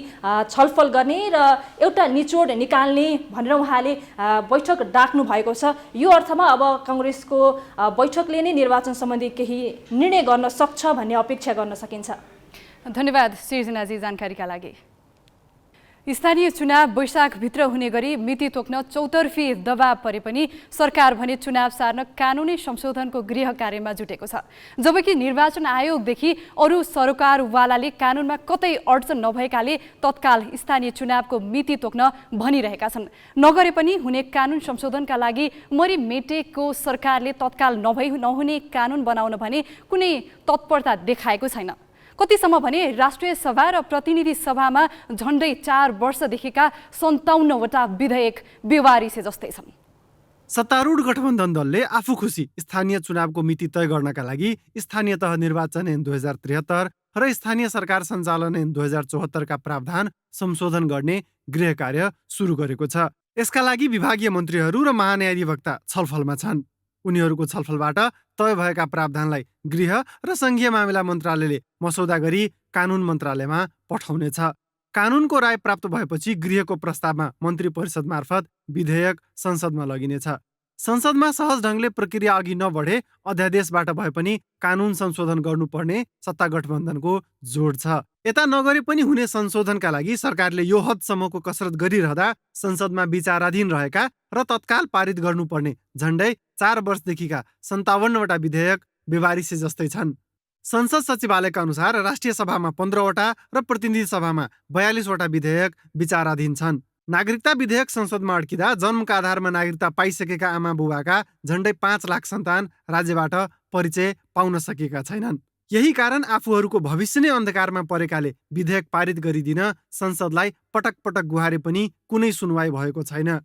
छलफल गर्ने र एउटा निचोड निकाल्ने भनेर उहाँले बैठक डाक्नु भएको छ। यो अर्थमा अब काङ्ग्रेसको बैठकले नै निर्वाचन सम्बन्धी केही निर्णय गर्न सक्छ भन्ने अपेक्षा गर्न सकिन्छ। धन्यवाद सृजनाजी जानकारीका लागि। स्थानीय चुनाव वैशाखभित्र हुने गरी मिति तोक्न चौतर्फी दबाव परे पनि सरकार भने चुनाव सार्न कानुनी संशोधनको गृह कार्यमा जुटेको छ। जबकि निर्वाचन आयोगदेखि अरू सरकारवालाले कानुनमा कतै अडचन नभएकाले तत्काल स्थानीय चुनावको मिति तोक्न भनिरहेका छन्। नगरे पनि हुने कानुन संशोधनका लागि मरिमेटेको सरकारले तत्काल नहुने कानुन बनाउन भने कुनै तत्परता देखाएको छैन। कतिसम्म भने राष्ट्रिय सभा र प्रतिनिधि सभामा झन्डै 4 वर्षदेखिका 57वटा विधेयक बेवारिसे जस्तै छन्। सत्तारूढ गठबन्धन दलले आफू खुसी स्थानीय चुनावको मिति तय गर्नका लागि स्थानीय तह निर्वाचन ऐन 2073 र स्थानीय सरकार सञ्चालन ऐन 2074 का प्रावधान संशोधन गर्ने गृह कार्य सुरु गरेको छ। यसका लागि विभागीय मन्त्रीहरू र महान्यायाधिवक्ता छलफलमा छन्। उनीहरूको छलफलबाट तय भएका प्रावधानलाई गृह र सङ्घीय मामिला मन्त्रालयले मसौदा गरी कानुन मन्त्रालयमा पठाउनेछ। कानुनको राय प्राप्त भएपछि गृहको प्रस्तावमा मन्त्री परिषद मार्फत विधेयक संसदमा लगिनेछ। संसदमा सहज ढङ्गले प्रक्रिया अघि नबढे अध्यादेशबाट भए पनि कानुन संशोधन गर्नुपर्ने सत्ता गठबन्धनको जोड छ। यता नगरे पनि हुने संशोधनका लागि सरकारले यो हदसम्मको कसरत गरिरहँदा संसदमा विचाराधीन रहेका र तत्काल पारित गर्नुपर्ने झन्डै 4 वर्षदेखिका 57वटा विधेयक बेवारिसे जस्तै छन्। संसद सचिवालयका अनुसार राष्ट्रिय सभामा 15वटा र प्रतिनिधि सभामा 42वटा विधेयक विचाराधीन छन्। नागरिकता विधेयक संसदमा अड्किँदा जन्मका आधारमा नागरिकता पाइसकेका आमा बुबाका झन्डै 5 लाख सन्तान राज्यबाट परिचय पाउन सकेका छैनन्। यही कारण आफूहरूको भविष्य नै अन्धकारमा परेकाले विधेयक पारित गरिदिन संसदलाई पटक पटक गुहारे पनि कुनै सुनवाई भएको छैन।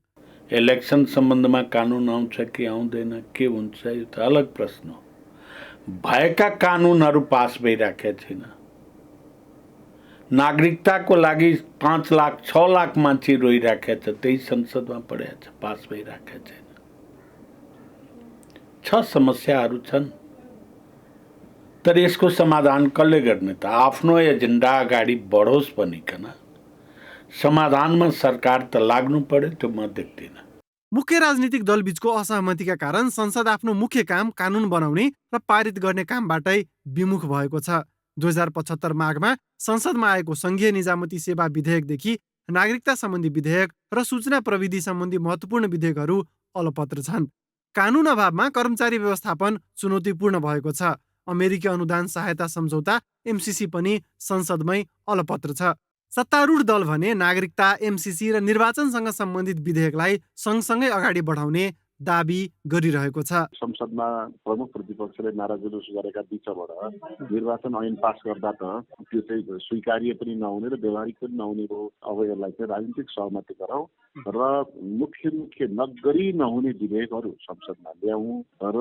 इलेक्सन सम्बन्धमा कानुन आउँछ कि आउँदैन के हुन्छ यो त अलग प्रश्न हो। भएका कानुनहरू पास भइराखेका छैन। नागरिकताको लागि 5 लाख 6 लाख मान्छे रोइराखेका छ, त्यही संसदमा पढेको छ, पास भइराखेका छैन। 6 समस्याहरू छन्, तर यसको समाधान कसले गर्ने त? आफ्नो एजेन्डा अगाडि बढोस् भनिकन समाधानमा सरकार त लाग्नु पर्यो, त्यो म देख्दिनँ। मुख्य राजनीतिक दलबीचको असहमतिका कारण संसद आफ्नो मुख्य काम कानुन बनाउने र पारित गर्ने कामबाटै विमुख भएको छ। 2075 माघमा संसदमा आएको सङ्घीय निजामती सेवा विधेयकदेखि नागरिकता सम्बन्धी विधेयक र सूचना प्रविधि सम्बन्धी महत्त्वपूर्ण विधेयकहरू अलपत्र छन्। कानुन अभावमा कर्मचारी व्यवस्थापन चुनौतीपूर्ण भएको छ। अमेरिकी अनुदान सहायता सम्झौता एमसीसी पनि संसदमै अलपत्र छ। सत्तारूढ दल भने नागरिकता, एमसीसी र निर्वाचनसँग सम्बन्धित विधेयकलाई सँगसँगै अगाडि बढाउने दाबी गरिरहेको छ। संसदमा प्रमुख प्रतिपक्षले नारा जुलुस गरेका बिचबाट निर्वाचन ऐन पास गर्दा त त्यो चाहिँ स्वीकार्य पनि नहुने र व्यवहारिक पनि नहुने हो। अब यसलाई चाहिँ राजनीतिक सहमति गरौँ र मुख्य नगरी नहुने विधेयकहरू संसदमा ल्याउँ र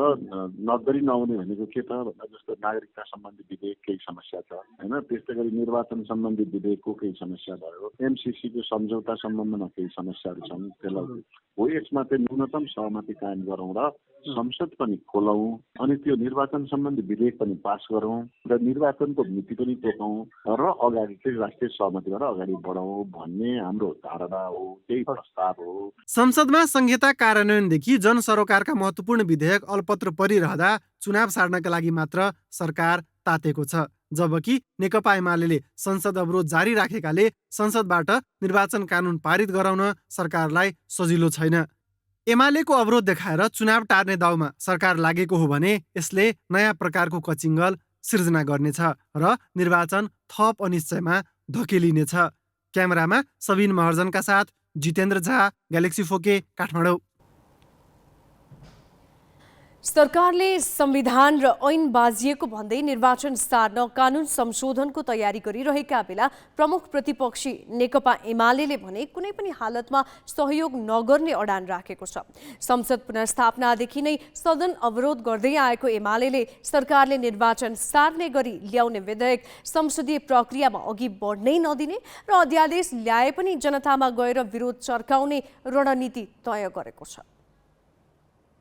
नगरी नहुने भनेको के त भन्दा जस्तो नागरिकता सम्बन्धी विधेयक केही समस्या छ होइन, त्यस्तै गरी निर्वाचन सम्बन्धी विधेयकको केही समस्या भयो, एमसीसीको सम्झौता सम्बन्धमा केही समस्याहरू छन्, त्यसलाई हो यसमा चाहिँ न्यूनतम सहमति कायम गरौँ र संसद पनि खोलौँ अनि त्यो निर्वाचन सम्बन्धी विधेयक पनि पास गरौँ र निर्वाचनको मिति पनि तोकौँ र अगाडि चाहिँ राष्ट्रिय सहमतिबाट अगाडि बढाउँ भन्ने हाम्रो धारणा हो, त्यही प्रस्ताव हो। संसदमा संहिता कार्यान्वयनदेखि जनसरोकारका महत्त्वपूर्ण विधेयक अल्पत्र परिरहँदा चुनाव सार्नका लागि मात्र सरकार तातेको छ। जबकि नेकपा एमाले संसद अवरोध जारी राखेकाले संसदबाट निर्वाचन कानुन पारित गराउन सरकारलाई सजिलो छैन। एमालेको अवरोध देखाएर चुनाव टार्ने दाउमा सरकार लागेको हो भने यसले नयाँ प्रकारको कचिङ्गल सिर्जना गर्नेछ र निर्वाचन थप अनिश्चयमा धकेलिनेछ। क्यामेरामा सबिन महर्जनका साथ जितेन्द्र झा, ग्यालेक्सी फोके, काठमाडौँ। सरकारले संविधान र ऐन बाजिएको भन्दै निर्वाचन सार्न कानुन संशोधनको तयारी गरिरहेका बेला प्रमुख प्रतिपक्षी नेकपा एमाले भने कुनै पनि हालतमा सहयोग नगर्ने अडान राखेको छ। संसद पुनर्स्थापनादेखि नै सदन अवरोध गर्दै आएको एमाले सरकारले निर्वाचन सार्ने गरी ल्याउने विधेयक संसदीय प्रक्रियामा अघि बढ्नै नदिने र अध्यादेश ल्याए पनि जनतामा गएर विरोध चर्काउने रणनीति तय गरेको छ।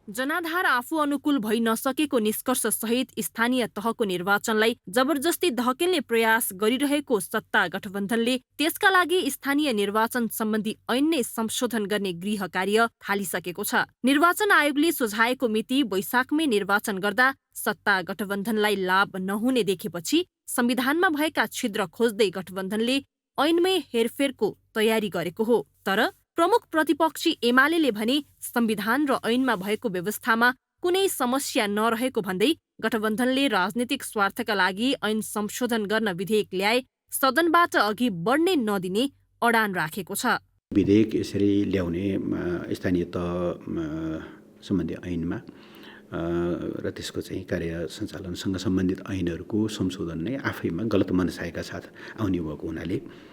जनाधार आफू अनुकूल भई नसकेको निष्कर्ष सहित स्थानीय तहको निर्वाचनलाई जबरजस्ती धकेल्ने प्रयास गरिरहेको सत्ता गठबन्धनले त्यसका लागि स्थानीय निर्वाचन सम्बन्धी ऐन नै संशोधन गर्ने गृह कार्य थालिसकेको छ। निर्वाचन आयोगले सुझाएको मिति वैशाखमै निर्वाचन गर्दा सत्ता गठबन्धनलाई लाभ नहुने देखेपछि संविधानमा भएका छिद्र खोज्दै गठबन्धनले ऐनमै हेरफेरको तयारी गरेको हो। तर प्रमुख प्रतिपक्षी एमाले भने संविधान र ऐनमा भएको व्यवस्थामा कुनै समस्या नरहेको भन्दै गठबन्धनले राजनीतिक स्वार्थका लागि ऐन संशोधन गर्न विधेयक ल्याए सदनबाट अघि बढ्नै नदिने अडान राखेको छ। विधेयक यसरी ल्याउने स्थानीय तह सम्बन्धी ऐनमा र त्यसको चाहिँ कार्य सञ्चालनसँग सम्बन्धित ऐनहरूको संशोधन नै आफैमा गलत मनसायका साथ आउने भएको हुनाले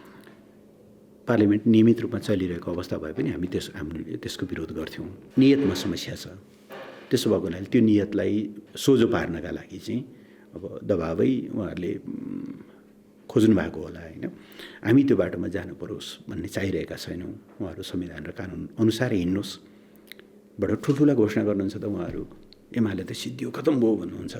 पार्लिमेन्ट नियमित रूपमा चलिरहेको अवस्था भए पनि हामीले त्यसको विरोध गर्थ्यौँ। नियतमा समस्या छ। त्यसो भएको हुनाले त्यो नियतलाई सोझो पार्नका लागि चाहिँ अब दबावै उहाँहरूले खोज्नु भएको होला होइन। हामी त्यो बाटोमा जानु परोस् भन्ने चाहिरहेका छैनौँ। उहाँहरू संविधान र कानुन अनुसार हिँड्नुहोस्। बडो ठुल्ठुला घोषणा गर्नुहुन्छ त उहाँहरू। एमाले त सिद्धियो खतम भयो भन्नुहुन्छ।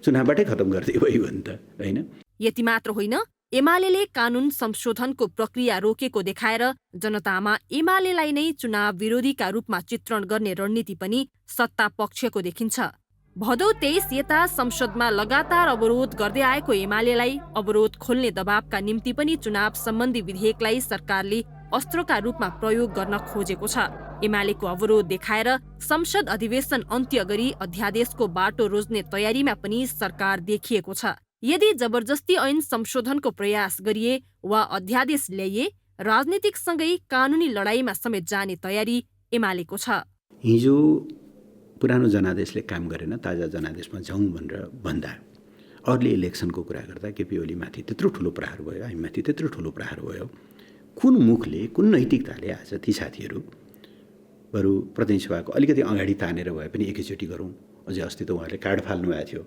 चुनावबाटै खतम गर्दै भयो नि त होइन। यति मात्र होइन, एमाले कानुन संशोधनको प्रक्रिया रोकेको देखाएर जनतामा एमालेलाई नै चुनाव विरोधीका रूपमा चित्रण गर्ने रणनीति पनि सत्ता पक्षको देखिन्छ। भदौ 23 यता संसदमा लगातार अवरोध गर्दै आएको एमालेलाई अवरोध खोल्ने दबावका निम्ति पनि चुनाव सम्बन्धी विधेयकलाई सरकारले अस्त्रका रूपमा प्रयोग गर्न खोजेको छ। एमालेको अवरोध देखाएर संसद अधिवेशन अन्त्य गरी अध्यादेशको बाटो रोज्ने तयारीमा पनि सरकार देखिएको छ। यदि जबरजस्ती ऐन संशोधनको प्रयास गरिए वा अध्यादेश ल्याइए राजनीतिकसँगै कानुनी लडाईँमा समेत जाने तयारी एमालेको छ। हिजो पुरानो जनादेशले काम गरेन, ताजा जनादेशमा जाउँ भनेर भन्दा अरूले इलेक्सनको कुरा गर्दा केपी ओलीमाथि त्यत्रो ठुलो प्रहार भयो, हामीमाथि त्यत्रो ठुलो प्रहार भयो। कुन मुखले, कुन नैतिकताले आज ती साथीहरू बरु प्रतिनिधि सभाको अलिकति अगाडि तानेर भए पनि एकैचोटि गरौँ। अझै अस्ति त उहाँहरूले कार्ड फाल्नु भएको थियो,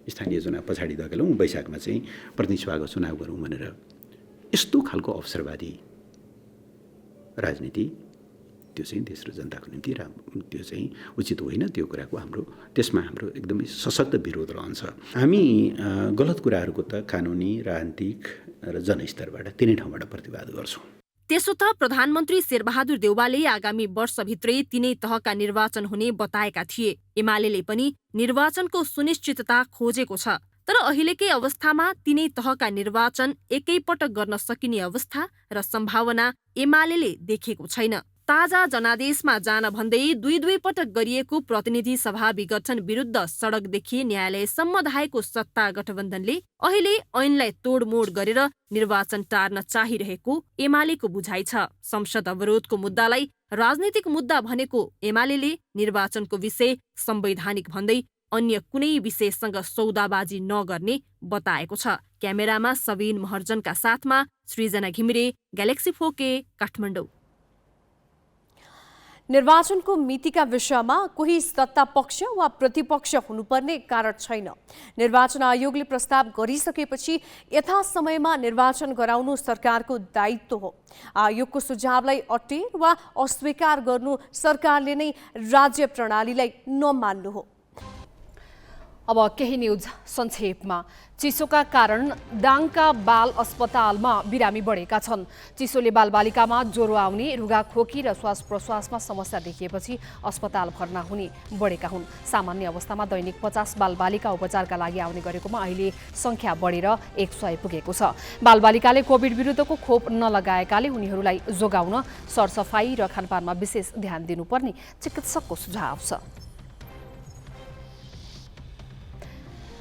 स्थानीय चुनाव पछाडि धकेलौँ, वैशाखमा चाहिँ प्रतिनिधि सभाको चुनाव गरौँ भनेर। यस्तो खालको अवसरवादी राजनीति त्यो चाहिँ देश र जनताको निम्ति त्यो चाहिँ उचित होइन। त्यो कुराको त्यसमा हाम्रो एकदमै सशक्त विरोध रहन्छ। हामी गलत कुराहरूको त कानुनी, राजनीतिक र जनस्तरबाट तिनै ठाउँबाट प्रतिवाद गर्छौँ। त्यसो त प्रधानमन्त्री शेरबहादुर देउवाले आगामी वर्षभित्रै तिनै तहका निर्वाचन हुने बताएका थिए। एमाले पनि निर्वाचनको सुनिश्चितता खोजेको छ। तर अहिलेकै अवस्थामा तिनै तहका निर्वाचन एकैपटक गर्न सकिने अवस्था र सम्भावना एमाले देखेको छैन। ताजा जनादेशमा जान भन्दै दुई पटक गरिएको प्रतिनिधि सभा विघटन विरुद्ध सडकदेखि न्यायालयसम्म धाएको सत्ता गठबन्धनले अहिले ऐनलाई तोडमोड गरेर निर्वाचन टार्न चाहिरहेको एमालेको बुझाइ छ। संसद अवरोधको मुद्दालाई राजनीतिक मुद्दा भनेको एमाले निर्वाचनको विषय संवैधानिक भन्दै अन्य कुनै विषयसँग सौदाबाजी नगर्ने बताएको छ। क्यामेरामा सबिन महर्जनका साथमा सृजना घिमिरे, ग्यालेक्सी 4K, काठमाडौँ। निर्वाचनको मितिका विषयमा कोही सत्ता पक्ष वा प्रतिपक्ष हुनुपर्ने कारण छैन। निर्वाचन आयोगले प्रस्ताव गरिसकेपछि यथासमयमा निर्वाचन गराउनु सरकारको दायित्व हो। आयोगको सुझावलाई अटेर वा अस्वीकार गर्नु सरकारले नै राज्य प्रणालीलाई नमान्नु हो। अब केही न्युज संक्षेपमा। चिसोका कारण दाङका बाल अस्पतालमा बिरामी बढेका छन्। चिसोले बालबालिकामा ज्वरो आउने, रुगाखोकी र श्वास प्रश्वासमा समस्या देखिएपछि अस्पताल भर्ना हुने बढेका हुन्। सामान्य अवस्थामा दैनिक 50 बालबालिका उपचारका लागि आउने गरेकोमा अहिले संख्या बढेर 100 पुगेको छ। बालबालिकाले कोभिड विरुद्धको खोप नलगाएकाले उनीहरूलाई जोगाउन सरसफाई र खानपानमा विशेष ध्यान दिनुपर्ने चिकित्सकको सुझाव छ।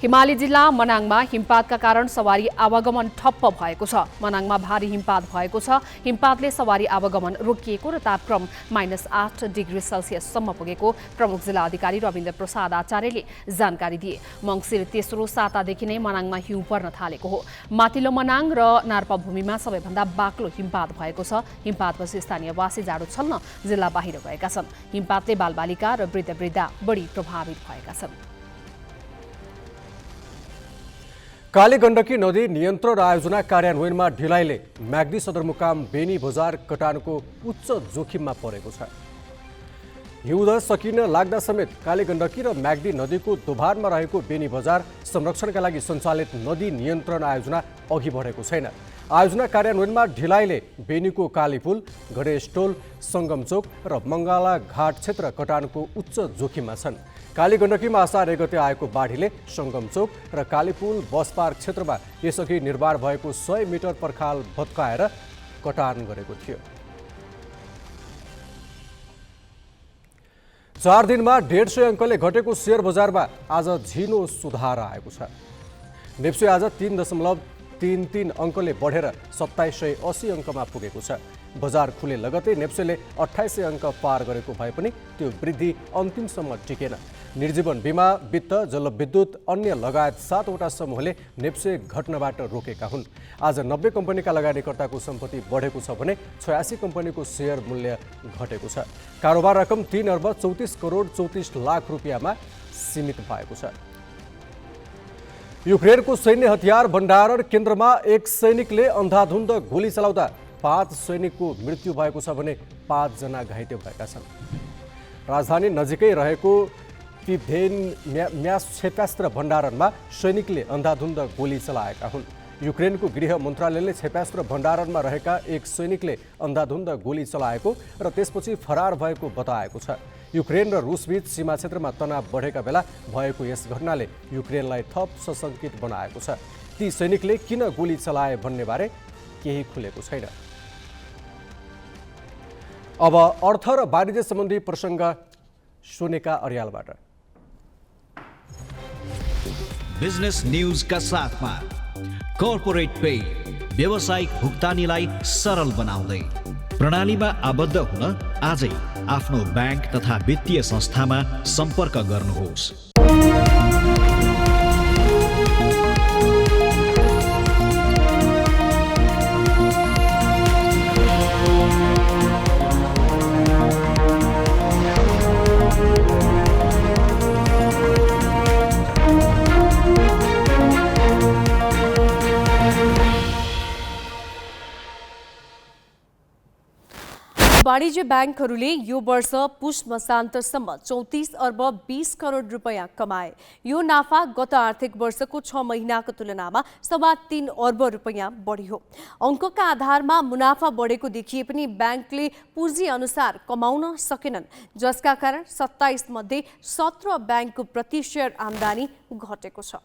हिमाली जिल्ला मनाङमा हिमपातका कारण सवारी आवागमन ठप्प भएको छ। मनाङमा भारी हिमपात भएको छ। हिमपातले सवारी आवागमन रोकिएको र तापक्रम -8 डिग्री सेल्सियससम्म पुगेको प्रमुख जिल्ला अधिकारी रविन्द्र प्रसाद आचार्यले जानकारी दिए। मङ्सिर तेस्रो सातादेखि नै मनाङमा हिउँ पर्न थालेको हो। माथिल्लो मनाङ र नार्पाभूमिमा सबैभन्दा बाक्लो हिमपात भएको छ। हिमपातपछि स्थानीयवासी जाडो छल्न जिल्ला बाहिर गएका छन्। हिमपातले बालबालिका र वृद्ध बढी प्रभावित भएका छन्। काली गण्डकी नदी नियन्त्रण आयोजना कार्यान्वयनमा ढिलाइले म्याग्दी सदरमुकाम बेनी बजार कटानको उच्च जोखिममा परेको छ। हिउँद सकिन लाग्दा समेत काली गण्डकी र म्याग्दी नदीको दोभानमा रहेको बेनी बजार संरक्षणका लागि सञ्चालित नदी नियन्त्रण आयोजना अघि बढेको छैन। आयोजना कार्यान्वयनमा ढिलाइले बेनीको कालीपुल, गणेशटोल, सङ्गमचोक र मङ्गाला घाट क्षेत्र कटानको उच्च जोखिममा छन्। काली गण्डकीमा असार 1 गते आएको बाढीले सङ्गमचोक र कालीपुल बस पार्क क्षेत्रमा यसअघि निर्माण भएको 100 मिटर पर्खाल भत्काएर कटान गरेको थियो। 4 दिनमा 150 अङ्कले घटेको सेयर बजारमा आज झिनो सुधार आएको छ। नेप्से आज 3.33 अङ्कले बढेर 2780 अङ्कमा पुगेको छ। बजार खुले लगतै नेप्सेले 2800 अङ्क पार गरेको भए पनि त्यो वृद्धि अन्तिमसम्म टिकेन। निर्जीवन बीमा, वित्त, जलविद्युत, अन्य लगायत 7वटा समूहले नेप्से घट्नबाट रोकेका हुन्। आज 90 कम्पनीका लगानीकर्ताको सम्पत्ति बढेको छ भने 86 कम्पनीको सेयर मूल्य घटेको छ। कारोबार रकम 3 अर्ब 34 करोड 34 लाख रुपियाँमा सीमित भएको छ। युक्रेनको सैन्य हतियार भण्डारण केन्द्रमा एक सैनिकले अन्धाधुन्द गोली चलाउँदा 5 सैनिकको मृत्यु भएको छ भने 5 जना घाइते भएका छन्। राजधानी नजिकै रहेको म्यास क्षेपणास्त्र भण्डारणमा सैनिकले अन्धाधुन्द गोली चलाएका हुन्। युक्रेनको गृह मन्त्रालयले क्षेपणास्त्र भण्डारणमा रहेका एक सैनिकले अन्धाधुन्द गोली चलाएको र त्यसपछि फरार भएको बताएको छ। युक्रेन र रुसबीच सीमा क्षेत्रमा तनाव बढेका बेला भएको यस घटनाले युक्रेनलाई थप सशङ्कित बनाएको छ। ती सैनिकले किन गोली चलाए भन्ने बारे केही खुलेको छैन। अब अर्थ र वाणिज्य सम्बन्धी प्रसङ्ग सोनेका अर्यालबाट। बिजनेस न्यूज का साथमा कर्पोरेट पे व्यावसायिक भुक्तानीलाई सरल बनाउँदै प्रणालीमा आबद्ध हुन आजै आफ्नो ब्याङ्क तथा वित्तीय संस्थामा सम्पर्क गर्नुहोस्। वाणिज्य ब्याङ्कहरूले यो वर्ष पुष मसान्तसम्म 34 अर्ब 20 करोड रुपियाँ कमाए। यो नाफा गत आर्थिक वर्षको 6 महिनाको तुलनामा 3.25 अर्ब रुपियाँ बढी हो। अङ्कका आधारमा मुनाफा बढेको देखिए पनि ब्याङ्कले पुँजी अनुसार कमाउन सकेनन्, जसका कारण 27 मध्ये 17 ब्याङ्कको प्रति शेयर आम्दानी घटेको छ।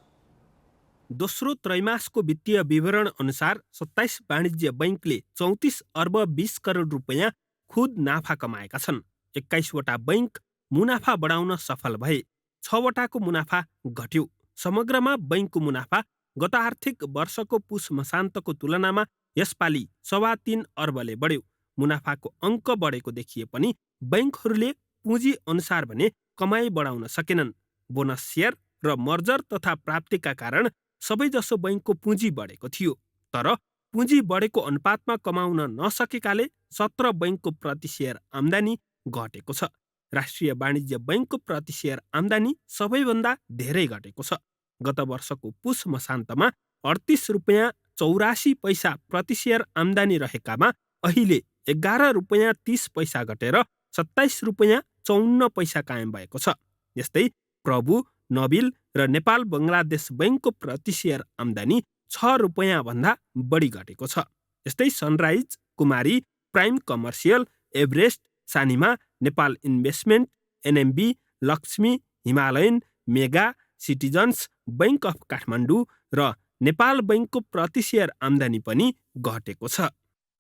दोस्रो त्रैमासको वित्तीय विवरण अनुसार 27 वाणिज्य बैङ्कले 34 अर्ब 20 करोड रुपियाँ खुद नाफा कमाएका छन्। 21वटा बैङ्क मुनाफा बढाउन सफल भए, 6वटाको मुनाफा घट्यो। समग्रमा बैङ्कको मुनाफा गत आर्थिक वर्षको पुष मसान्तको तुलनामा यसपालि 3.25 अर्बले बढ्यो। मुनाफाको अङ्क बढेको देखिए पनि बैङ्कहरूले पुँजी अनुसार भने कमाई बढाउन सकेनन्। बोनस सेयर र मर्जर तथा प्राप्तिका कारण सबैजसो बैङ्कको पुँजी बढेको थियो, तर पुँजी बढेको अनुपातमा कमाउन नसकेकाले 17 बैङ्कको प्रति शेयर आम्दानी घटेको छ। राष्ट्रिय वाणिज्य बैङ्कको प्रति शेयर आम्दानी सबैभन्दा धेरै घटेको छ। गत वर्षको पुष मसान्तमा 38 रुपियाँ 84 पैसा प्रति शेयर आम्दानी रहेकामा अहिले 11 रुपियाँ 30 पैसा घटेर 27 रुपियाँ 54 पैसा कायम भएको छ। यस्तै प्रभु, नबिल र नेपाल बङ्गलादेश बैङ्कको प्रति शेयर आम्दानी 6 रुपियाँ भन्दा बढी घटेको छ। यस्तै sunrise, Kumari, prime commercial, Everest, Sanima, Nepal investment, NMB, Lakshmi, Himalayan, mega, citizens, bank of Kathmandu र नेपाल बैङ्कको प्रति शेयर आम्दानी पनि घटेको छ।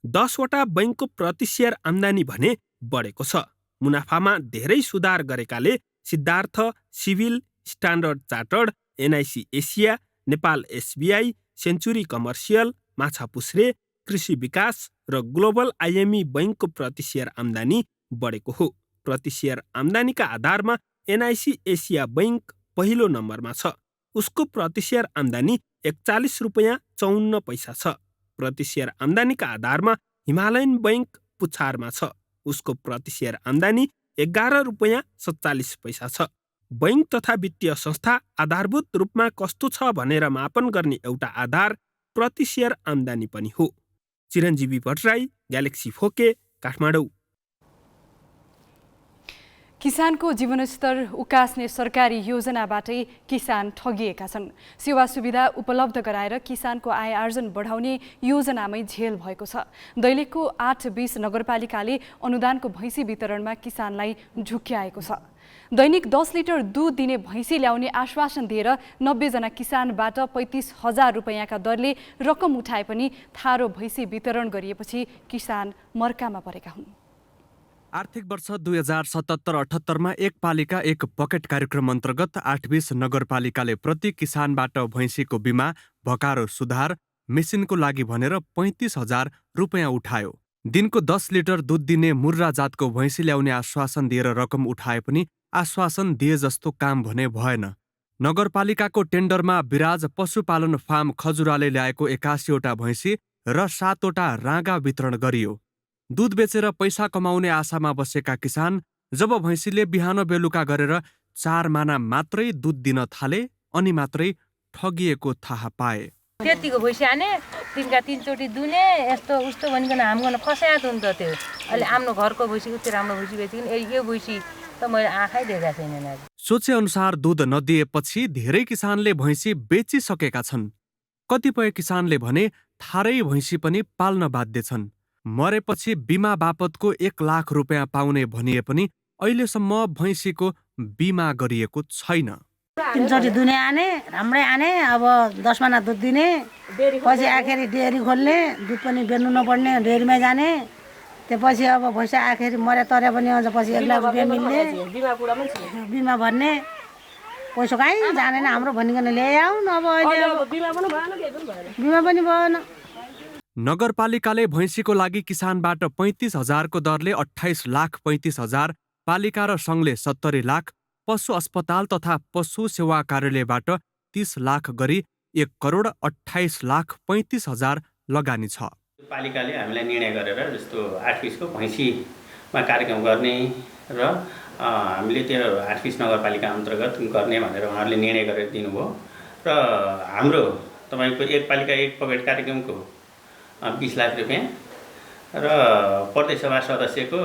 10वटा बैङ्कको प्रति शेयर आम्दानी भने बढेको छ। मुनाफामा धेरै सुधार गरेकाले Siddhartha, civil, standard chartered, NIC Asia, Nepal SBI, century commercial, Machhapuchchhre, Krishi Bikas र ग्लोबल आइएमई बैङ्कको प्रति सेयर आम्दानी बढेको हो। प्रति सेयर आम्दानीका आधारमा एनआइसी एसिया बैङ्क पहिलो नम्बरमा छ। उसको प्रति सेयर आम्दानी 41 रुपियाँ 54 पैसा छ। प्रति सेयर आम्दानीका आधारमा हिमालयन बैङ्क पुच्छारमा छ। उसको प्रति सेयर आम्दानी 11 रुपियाँ 47 पैसा छ। बैङ्क तथा वित्तीय संस्था आधारभूत रूपमा कस्तो छ भनेर मापन गर्ने एउटा आधार प्रति सेयर आम्दानी पनि हो। चिरञ्जीवी भट्टराई, ग्यालेक्सी फोके, काठमाडौँ। किसानको जीवनस्तर उकास्ने सरकारी योजनाबाटै किसान ठगिएका छन्। सेवा सुविधा उपलब्ध गराएर किसानको आय आर्जन बढाउने योजनामै झेल भएको छ। दैलेखको 8-20 नगरपालिकाले अनुदानको भैँसी वितरणमा किसानलाई झुक्क्याएको छ। दैनिक 10 लिटर दूध दिने भैँसी ल्याउने आश्वासन दिएर 90 जना किसानबाट 35,000 रुपियाँका दरले रकम उठाए पनि थारो भैँसी वितरण गरिएपछि किसान मर्कामा परेका हुन्। आर्थिक वर्ष 2077-78 एक पालिका एक बकेट कार्यक्रम अन्तर्गत 8-20 नगरपालिकाले प्रति किसानबाट भैँसीको बिमा, भकारो सुधार, मेसिनको लागि भनेर 35,000 रुपियाँ उठायो। दिनको 10 लिटर दूध दिने मुर्रा जातको भैँसी ल्याउने आश्वासन दिएर रकम उठाए पनि आश्वासन दिए जस्तो काम भने भएन। नगरपालिकाको टेन्डरमा विराज पशुपालन फार्म खजुराले ल्याएको 81 वटा भैँसी र 7 वटा राँगा वितरण गरियो। दूध बेचेर पैसा कमाउने आशामा बसेका किसान जब भैँसीले बिहान बेलुका गरेर 4 माना मात्रै दूध दिन थाले अनि मात्रै ठगिएको थाहा पाए। त्यतिको भैँसी आने तिनका 3 चोटि दुने यस्तो उस्तो भनिकन हामीकन फसाएको नि त। त्यो अहिले आफ्नो घरको भैँसी उति राम्रो भैँसी बेचिकन यो भैँसी त मैले आँखै देखेको छैन। सोचे अनुसार दूध नदिएपछि धेरै किसानले भैँसी बेचिसकेका छन्। कतिपय किसानले भने थारै भैँसी पनि पाल्न बाध्य छन्। मरेपछि बिमा बापतको 1 लाख रुपियाँ पाउने भनिए पनि अहिलेसम्म भैँसीको बिमा गरिएको छैन। 3 चोटि दुने आने राम्रै आने, अब 10 माना दुध दिने, पछि आखिर डेयरी खोल्ने, दुध पनि बेच्नु नपर्ने, डेयरीमा जाने, त्यसपछि अब भैँसी आखिर मरे तरे पनि अझ पछि 1 लाख रुपियाँ मिल्ने, बिमा भर्ने, पैसा कहीँ जानेन हाम्रो भनिकन ल्याउ न। अब अहिले बिमा पनि भएन। नगरपालिकाले भैँसीको लागि किसानबाट 35,000 को दरले 28,35,000, पालिका र सङ्घले 70 लाख, पशु अस्पताल तथा पशु सेवा कार्यालयबाट 30 लाख गरी 1,28,35,000 लगानी छ। पालिकाले हामीलाई निर्णय गरेर जस्तो 8-20 को भैँसीमा कार्यक्रम गर्ने र हामीले त्यो 8-20 नगरपालिका अन्तर्गत गर्ने भनेर उहाँहरूले निर्णय गरेर दिनुभयो। र हाम्रो तपाईँको एक पालिका एक पकेट कार्यक्रमको 20 लाख रुपियाँ र प्रदेश सभा सदस्यको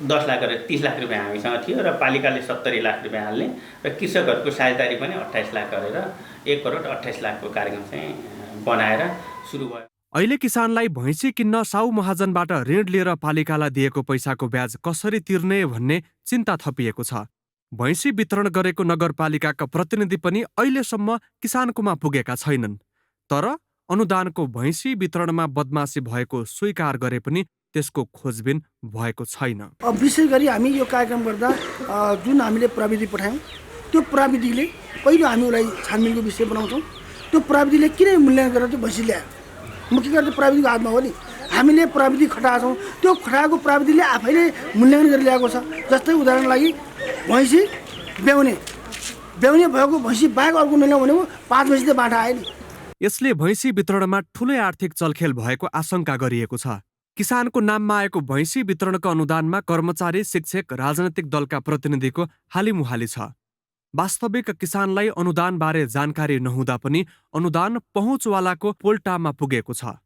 10 लाख गरेर 30 लाख रुपियाँ हामीसँग थियो र पालिकाले 70 लाख रुपियाँ हाल्ने र कृषकहरूको साझेदारी पनि 28 लाख गरेर 1,28 लाखको कार्यक्रम चाहिँ बनाएर सुरु भयो। अहिले किसानलाई भैँसी किन्न साउ महाजनबाट ऋण लिएर पालिकालाई दिएको पैसाको ब्याज कसरी तिर्ने भन्ने चिन्ता थपिएको छ। भैँसी वितरण गरेको नगरपालिकाका प्रतिनिधि पनि अहिलेसम्म किसानकोमा पुगेका छैनन्। तर अनुदानको भैँसी वितरणमा बदमासी भएको स्वीकार गरे पनि त्यसको खोजबिन भएको छैन। विशेष गरी हामी यो कार्यक्रम गर्दा जुन हामीले प्रविधि पठायौँ त्यो प्रविधिले पहिलो हामी उसलाई छानबिनको विषय बनाउँछौँ। त्यो प्रविधिले किन मूल्याङ्कन गरेर चाहिँ भैँसी ल्यायो, मुख्य गरी प्रविधिको हातमा हो नि। हामीले प्रविधि खटाएको छौँ, त्यो खटाएको प्रविधिले आफैले मूल्याङ्कन गरेर ल्याएको छ। जस्तै उदाहरण लागि भैँसी ब्याउने भएको भैँसी बाहेक अर्को नल्याउँ भने 5 भैँसी त बाटा आयो नि। यसले भैँसी वितरणमा ठूलै आर्थिक चलखेल भएको आशंका गरिएको छ। किसानको नाममा आएको भैँसी वितरणको अनुदानमा कर्मचारी, शिक्षक, राजनैतिक दलका प्रतिनिधिको हालिमुहाली छ। वास्तविक किसानलाई अनुदानबारे जानकारी नहुँदा पनि अनुदान पहुँचवालाको पोल्टामा पुगेको छ।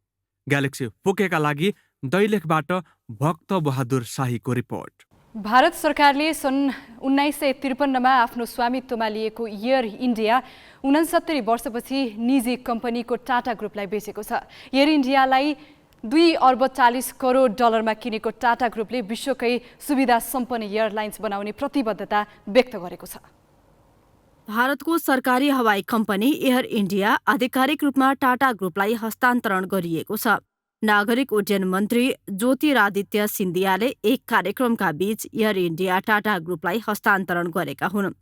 ग्यालेक्सी फोकेका लागि दैलेखबाट भक्त बहादुर शाहीको रिपोर्ट। भारत सरकारले सन् 1953मा आफ्नो स्वामित्वमा लिएको एयर इन्डिया 69 वर्षपछि निजी कम्पनीको टाटा ग्रुपलाई बेचेको छ। एयर इन्डियालाई $2.40 करोड किनेको टाटा ग्रुपले विश्वकै सुविधा सम्पन्न एयरलाइन्स बनाउने प्रतिबद्धता व्यक्त गरेको छ। भारतको सरकारी हवाई कम्पनी एयर इन्डिया आधिकारिक रूपमा टाटा ग्रुपलाई हस्तान्तरण गरिएको छ। नागरिक उड्डयन मन्त्री ज्योतिरादित्य सिन्धियाले एक कार्यक्रमका बीच एयर इन्डिया टाटा ग्रुपलाई हस्तान्तरण गरेका हुन्।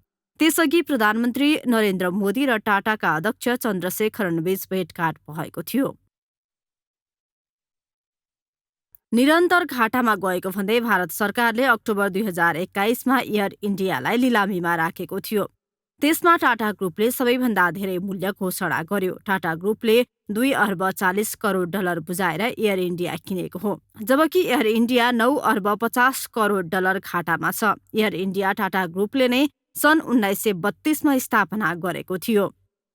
त्यसअघि प्रधानमन्त्री नरेन्द्र मोदी र टाटाका अध्यक्ष चन्द्रशेखरनबीच भेटघाट भएको थियो। निरन्तर घाटामा गएको भन्दै भारत सरकारले अक्टोबर 2021मा एयर इन्डियालाई लिलामीमा राखेको थियो। त्यसमा टाटा ग्रुपले सबैभन्दा धेरै मूल्य घोषणा गर्यो। टाटा ग्रुपले 2 अर्ब 40 करोड डलर बुझाएर एयर इन्डिया किनेको हो, जबकि एयर इन्डिया 9 अर्ब 50 करोड डलर घाटामा छ। एयर इन्डिया टाटा ग्रुपले नै सन् 1932मा स्थापना गरेको थियो।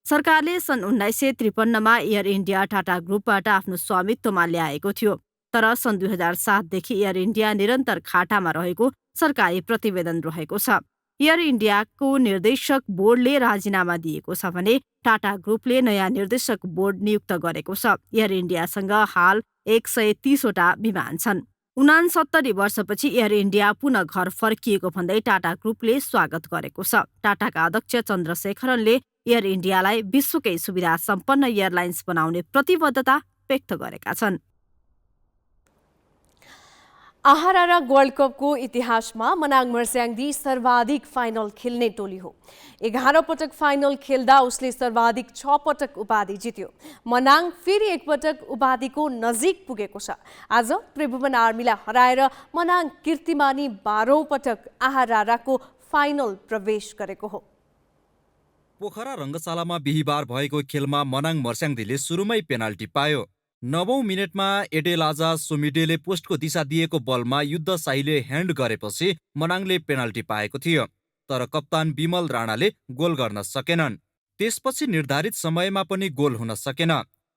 सरकारले सन् 1953मा एयर इन्डिया टाटा ग्रुपबाट आफ्नो स्वामित्वमा ल्याएको थियो, तर सन् 2007देखि एयर इन्डिया निरन्तर घाटामा रहेको सरकारी प्रतिवेदन रहेको छ। एयर इन्डियाको निर्देशक बोर्डले राजीनामा दिएको छ भने टाटा ग्रुपले नयाँ निर्देशक बोर्ड नियुक्त गरेको छ। एयर इन्डियासँग हाल 130 वटा विमान छन्। 69 वर्षपछि एयर इन्डिया पुनः घर फर्किएको भन्दै टाटा ग्रुपले स्वागत गरेको छ। टाटाका अध्यक्ष चन्द्रशेखरनले एयर इन्डियालाई विश्वकै सुविधा सम्पन्न एयरलाइन्स बनाउने प्रतिबद्धता व्यक्त गरेका छन्। आहारारा वर्ल्ड कपको इतिहासमा मनाङ मर्स्याङदी सर्वाधिक फाइनल खेल्ने टोली हो। 11 पटक फाइनल खेल्दा उसले सर्वाधिक 6 पटक उपाधि जित्यो। मनाङ फेरि एकपटक उपाधिको नजिक पुगेको छ। आज त्रिभुवन आर्मीलाई हराएर मनाङ कीर्तिमानी 12औं पटक आहाराराको फाइनल प्रवेश गरेको हो। पोखरा रङ्गशालामा बिहिबार भएको खेलमा मनाङ मर्स्याङदीले सुरुमै पेनाल्टी पायो। 9औं मिनेटमा एडेलाजा सोमिडेले पोस्टको दिशा दिएको बलमा युद्धशाहीले ह्यान्ड गरेपछि मनाङले पेनाल्टी पाएको थियो, तर कप्तान विमल राणाले गोल गर्न सकेनन्। त्यसपछि निर्धारित समयमा पनि गोल हुन सकेन।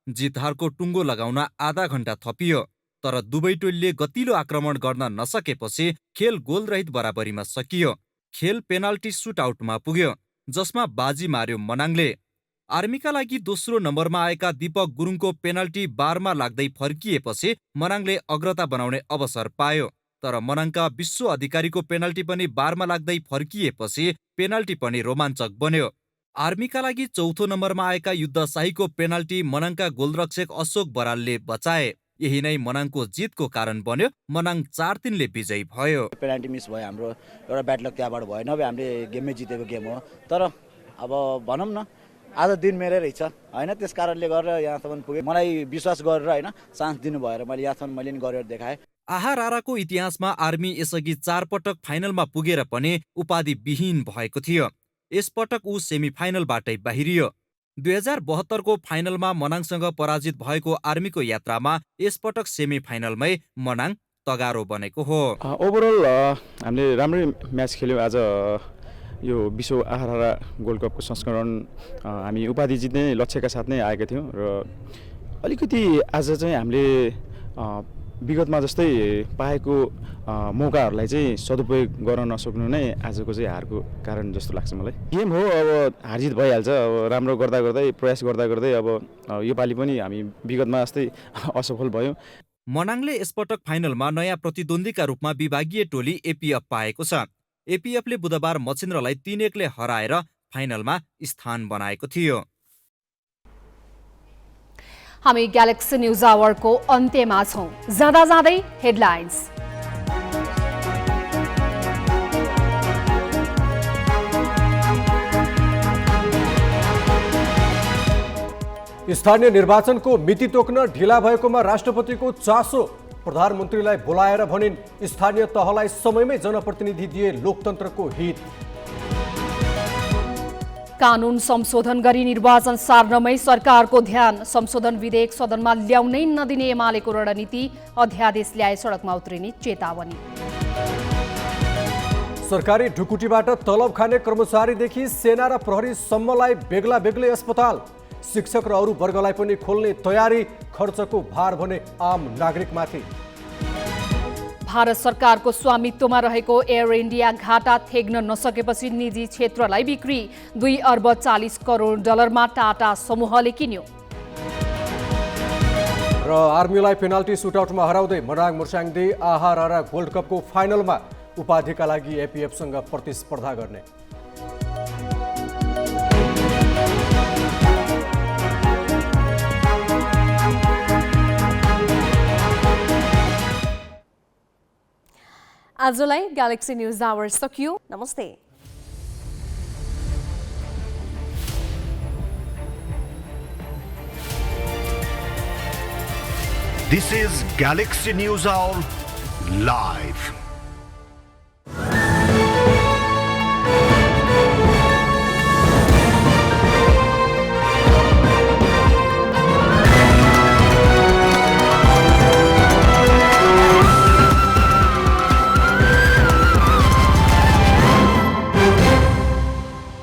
जितहारको टुङ्गो लगाउन आधा घण्टा थपियो, तर दुवै टोलीले गतिलो आक्रमण गर्न नसकेपछि खेल गोलरहित बराबरीमा सकियो। खेल पेनाल्टी सुटआउटमा पुग्यो, जसमा बाजी मार्यो मनाङले। आर्मीका लागि दोस्रो नम्बरमा आएका दीपक गुरुङको पेनाल्टी बारमा लाग्दै फर्किएपछि मनाङले अग्रता बनाउने अवसर पायो, तर मनाङका विश्व अधिकारीको पेनाल्टी पनि बारमा लाग्दै फर्किएपछि पेनाल्टी पनि रोमाञ्चक बन्यो। आर्मीका लागि चौथो नम्बरमा आएका युद्धशाहीको पेनाल्टी मनाङका गोलरक्षक अशोक बरालले बचाए। यही नै मनाङको जितको कारण बन्यो। मनाङ 4-3 विजयी भयो। पेनाल्टी मिस भयो, हाम्रो एउटा ब्याड लक त्यहाँबाट भयो, नभए हामीले गेममै जितेको गेम हो। तर अब भनौँ न, आज दिन मेरै रहेछ होइन, त्यस कारणले गरेर यहाँसम्म पुगेँ। मलाई विश्वास गरेर होइन चान्स दिनुभयो र मैले यहाँसम्म मैले नि गरेर देखाएँ। आहाराराको इतिहासमा आर्मी यसअघि 4 पटक फाइनलमा पुगेर पनि उपाधि विहीन भएको थियो। यसपटक ऊ सेमिफाइनलबाटै बाहिरियो। 2072 को फाइनलमा मनाङसँग पराजित भएको आर्मीको यात्रामा यसपटक सेमिफाइनलमै मनाङ तगारो बनेको हो। ओभरअल हामीले राम्रै म्याच खेल्यौँ। आज यो विश्व आहारा गोल्ड कपको संस्करण हामी उपाधि जित्ने लक्ष्यका साथ नै आएका थियौँ र अलिकति आज चाहिँ हामीले विगतमा जस्तै पाएको मौकाहरूलाई चाहिँ सदुपयोग गर्न नसक्नु नै आजको चाहिँ हारको कारण जस्तो लाग्छ मलाई। गेम हो, अब हारजित भइहाल्छ। अब राम्रो गर्दा गर्दै प्रयास गर्दा गर्दै अब योपालि पनि हामी विगतमा जस्तै असफल भयौँ। मनाङले यसपटक फाइनलमा नयाँ प्रतिद्वन्द्वीका रूपमा विभागीय टोली एपीएफ पाएको छ। एपीएफले बुधबार मछिन्द्रलाई 3-1 हराएर फाइनलमा स्थान बनाएको थियो। हामी ग्यालेक्सी न्यूज आवरको अन्त्यमा छौं। जाँदा जाँदै हेडलाइन्स। स्थानीय निर्वाचनको मिति तोक्न ढिला भएकोमा राष्ट्रपतिको चासो। प्रधानमन्त्रीलाई बोलाएर भनिन् स्थानीय तहलाई समयमै जनप्रतिनिधि दिए लोकतन्त्रको हित। कानून संशोधन गरी निर्वाचन सार्नमै सरकारको ध्यान। संशोधन विधेयक सदनमा ल्याउनै नदिने एमालेको रणनीति। अध्यादेश ल्याए सडकमा उत्रिने चेतावनी। सरकारी ढुकुटीबाट तलब खाने कर्मचारीदेखि सेना र प्रहरीसम्मलाई बेग्ला बेग्लै अस्पताल। शिक्षक र अरू वर्गलाई पनि खोल्ने तयारी। खर्चको भार भने आम नागरिकमाथि। भारत सरकारको स्वामित्वमा रहेको एयर इन्डिया घाटा थेग्न नसकेपछि निजी क्षेत्रलाई बिक्री। 2 अर्ब 40 करोड डलरमा टाटा समूहले किन्यो। र आर्मीलाई पेनाल्टी सुटआउटमा हराउँदै मनाङ मर्स्याङदी आहारारा गोल्ड कपको फाइनलमा उपाधिका लागि एपीएफसँग प्रतिस्पर्धा गर्ने। आजलाई ग्यालेक्सी न्यूज आवर सकियो। नमस्ते। This is Galaxy News Hour live.